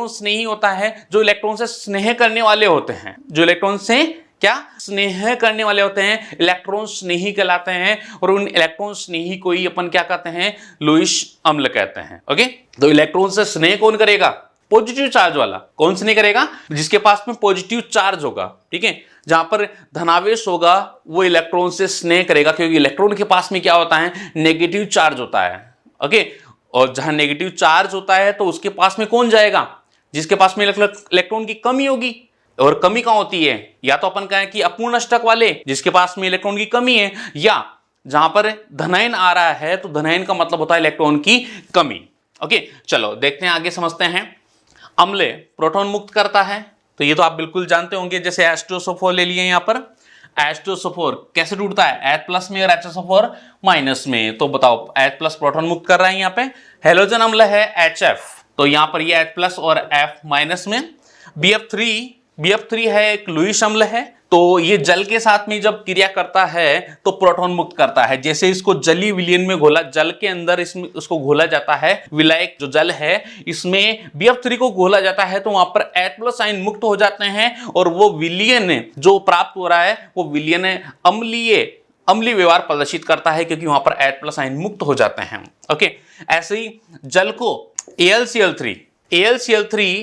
B: स्नेही होता है जो इलेक्ट्रॉन से स्नेह करने वाले होते हैं, जो इलेक्ट्रॉन से क्या स्नेह करने वाले होते हैं, इलेक्ट्रॉन स्नेही कहलाते हैं। और उन इलेक्ट्रॉन स्नेही को ही अपन क्या कहते हैं, लुईस अम्ल कहते हैं। ओके, तो इलेक्ट्रॉन से स्नेह कौन करेगा, पॉजिटिव चार्ज वाला। कौन स्नेह करेगा, जिसके पास में पॉजिटिव चार्ज होगा, ठीक है, जहां पर धनावेश होगा वो इलेक्ट्रॉन से स्नेह करेगा, क्योंकि इलेक्ट्रॉन के पास में क्या होता है, नेगेटिव चार्ज होता है। ओके, और जहां नेगेटिव चार्ज होता है तो उसके पास में कौन जाएगा, जिसके पास में इलेक्ट्रॉन की कमी होगी। और कमी कहां होती है, या तो अपन कहें कि अपूर्ण अष्टक वाले जिसके पास में इलेक्ट्रॉन की कमी है, या जहां पर धनायन आ रहा है तो धनायन का मतलब होता है इलेक्ट्रॉन की कमी। ओके, चलो देखते हैं, आगे समझते हैं। अम्ल प्रोटॉन मुक्त करता है, तो ये तो आप बिल्कुल जानते होंगे। जैसे H2SO4 ले लिए यहां पर, H2SO4 कैसे टूटता है, H+ में और HSO4 माइनस में। तो बताओ, H+ प्रोटॉन मुक्त कर रहा है। यहां पे हेलोजन अम्ल है HF, तो यहां पर ये H+ और F माइनस में। BF3 है एक लुईस अम्ल है, तो ये जल के साथ में जब क्रिया करता है तो प्रोटॉन मुक्त करता है। जैसे इसको जलीय विलयन में घोला, जल के अंदर इसमें उसको घोला जाता है, विलायक जो जल है इसमें BF3 को घोला जाता है, तो वहां पर H+ आयन मुक्त हो जाते हैं, और वो विलयन जो प्राप्त हो रहा है वो विलयन अम्लीय व्यवहार प्रदर्शित करता है, क्योंकि वहां पर H+ आयन मुक्त हो जाते हैं। ओके, ऐसे ही जल को AlCl3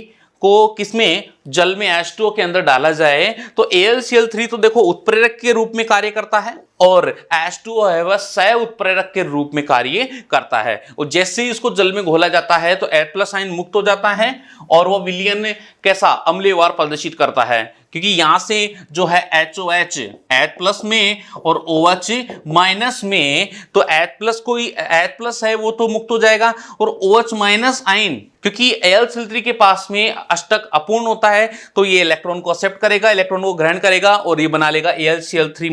B: को किसमें, जल में H2O के अंदर डाला जाए तो AlCl3 तो देखो उत्प्रेरक के रूप में कार्य करता है, और H2O है वह सह उत्प्रेरक के रूप में कार्य करता है। और जैसे ही इसको जल में घोला जाता है तो H+ आयन मुक्त हो जाता है, और वह विलयन कैसा अम्लीय व्यवहार प्रदर्शित करता है, क्योंकि यहां से जो है HOH H+ में और OH माइनस में, तो H+ है वो तो मुक्त हो जाएगा, और OH माइनस आयन, क्योंकि AlCl3 के पास में अष्टक अपूर्ण होता है, तो ये इलेक्ट्रॉन को एक्सेप्ट करेगा, इलेक्ट्रॉन को ग्रहण करेगा, और ये बना लेगा AlCl3OH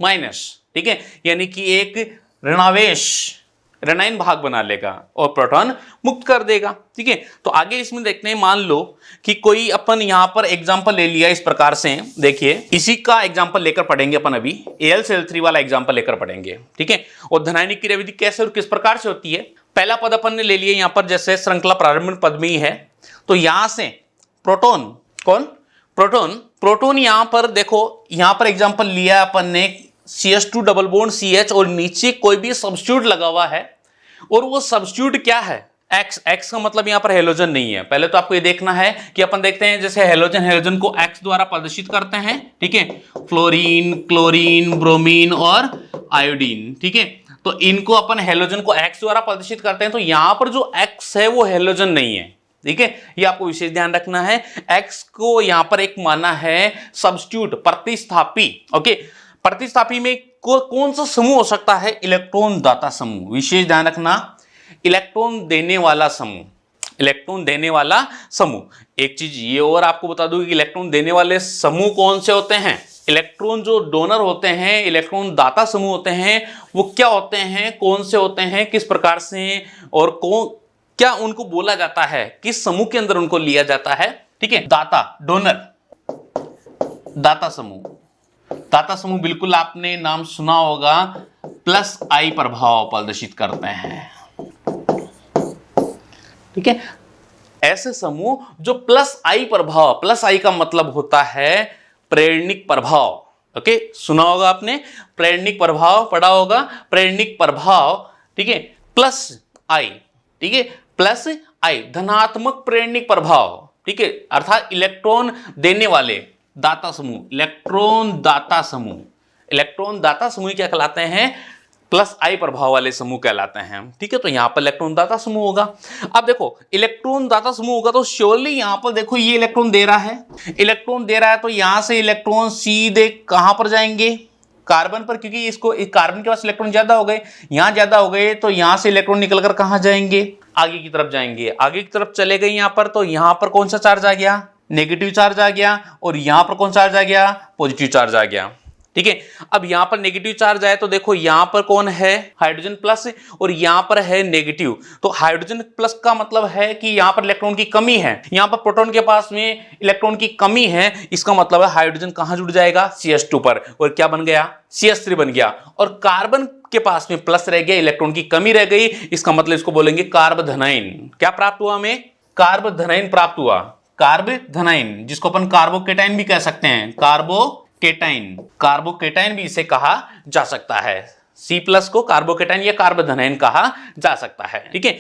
B: माइनस, ठीक है, यानी कि एक ऋणायन भाग बना लेगा और प्रोटॉन मुक्त कर देगा। ठीक है, तो आगे इसमें देखते हैं, मान लो कि कोई अपन यहां पर एग्जांपल ले लिया इस प्रकार से, देखिए इसी का एग्जांपल लेकर पढ़ेंगे अपन, अभी AlCl3 वाला एग्जांपल लेकर पढ़ेंगे। ठीक है, और धनायनिक क्रियाविधि कैसे और किस प्रकार से होती है। पहला पद अपन ने ले लिया यहां पर, जैसे श्रृंखला प्रारंभ पद में ही है, तो यहां से प्रोटॉन, कौन, प्रोटॉन यहां पर देखो, यहां पर एग्जांपल लिया अपन ने CH2 डबल बॉन्ड CH, और नीचे कोई भी सब्स्टिट्यूट लगा हुआ है, और वो सब्स्टिट्यूट क्या है, X का मतलब यहां पर हेलोजन नहीं है। पहले तो आपको ये देखना है कि अपन देखते हैं, जैसे हेलोजन को X द्वारा प्रदर्शित करते हैं। ठीक है, फ्लोरीन, क्लोरीन, ब्रोमीन और आयोडीन। ठीक है, तो इनको अपन हेलोजन को X द्वारा प्रदर्शित करते हैं, तो यहां पर जो X है वो हेलोजन नहीं है। ठीक है, ये आपको विशेष ध्यान रखना है। X को यहां पर एक माना है सब्स्टिट्यूट, प्रतिस्थापी। ओके, प्रतिस्थापी में कौन सा समूह हो सकता है, इलेक्ट्रॉन दाता समूह, विशेष ध्यान रखना, इलेक्ट्रॉन देने वाला समूह, इलेक्ट्रॉन देने वाला समूह। एक चीज ये और आपको बता दूं कि इलेक्ट्रॉन देने वाले समूह कौन से होते हैं, इलेक्ट्रॉन जो डोनर होते हैं, इलेक्ट्रॉन दाता समूह होते हैं, वो क्या होते हैं, कौन से होते हैं, किस प्रकार से, और क्या उनको बोला जाता है, किस समूह के अंदर उनको लिया जाता है। ठीक है, दाता, डोनर, दाता समूह, दाता समूह बिल्कुल आपने नाम सुना होगा, प्लस आई प्रभाव प्रदर्शित करते हैं। ठीक है, ऐसे समूह जो प्लस आई प्रभाव, प्लस आई का मतलब होता है प्रेरणिक प्रभाव। ओके, सुना होगा आपने, प्रेरणिक प्रभाव पढ़ा होगा, प्रेरणिक प्रभाव। ठीक है, प्लस आई, ठीक है, प्लस आई, धनात्मक प्रेरणिक प्रभाव। ठीक है, अर्थात इलेक्ट्रॉन देने वाले दाता समूह, इलेक्ट्रॉन दाता समूह, इलेक्ट्रॉन दाता समूह क्या कहलाते हैं, प्लस आई प्रभाव वाले समूह कहलाते हैं। ठीक है, तो यहां पर इलेक्ट्रॉन दाता समूह होगा। अब देखो इलेक्ट्रॉन दाता समूह होगा तो श्योरली यहां पर देखो ये इलेक्ट्रॉन दे रहा है, इलेक्ट्रॉन दे रहा है, तो यहां से इलेक्ट्रॉन सीधे कहां पर जाएंगे, कार्बन पर, क्योंकि इसको कार्बन के पास इलेक्ट्रॉन ज्यादा हो गए, यहां ज्यादा हो गए, तो यहां से इलेक्ट्रॉन निकलकर कहां जाएंगे, आगे की तरफ जाएंगे। आगे की तरफ चले गए यहां पर, तो यहां पर कौन सा चार्ज आ गया, नेगेटिव चार्ज आ गया, और यहां पर कौन सा चार्ज आ गया, पॉजिटिव चार्ज आ गया। ठीक है, अब यहां पर नेगेटिव चार्ज आए तो देखो यहां पर कौन है, हाइड्रोजन प्लस, और यहां पर है नेगेटिव। तो हाइड्रोजन प्लस का मतलब है कि यहां पर इलेक्ट्रॉन की कमी है, यहां पर प्रोटॉन के पास में इलेक्ट्रॉन की कमी है, इसका मतलब है हाइड्रोजन कहां जुड़ जाएगा, CH2 पर, और क्या बन गया, CH3 बन गया। और कार्बन के पास में प्लस रह गया, इलेक्ट्रॉन की कमी रह गई, इसका मतलब इसको बोलेंगे कार्बोधनाइन। क्या प्राप्त हुआ हमें, कार्बोधनाइन प्राप्त हुआ, कार्बोधनाइन, जिसको अपन कार्बोकेटाइन भी कह सकते हैं, कार्बोकेटाइन, कार्बोकेटाइन भी इसे कहा जा सकता है। C+ को कार्बोकेटाइन या कार्बोधनाइन कहा जा सकता है। ठीक है।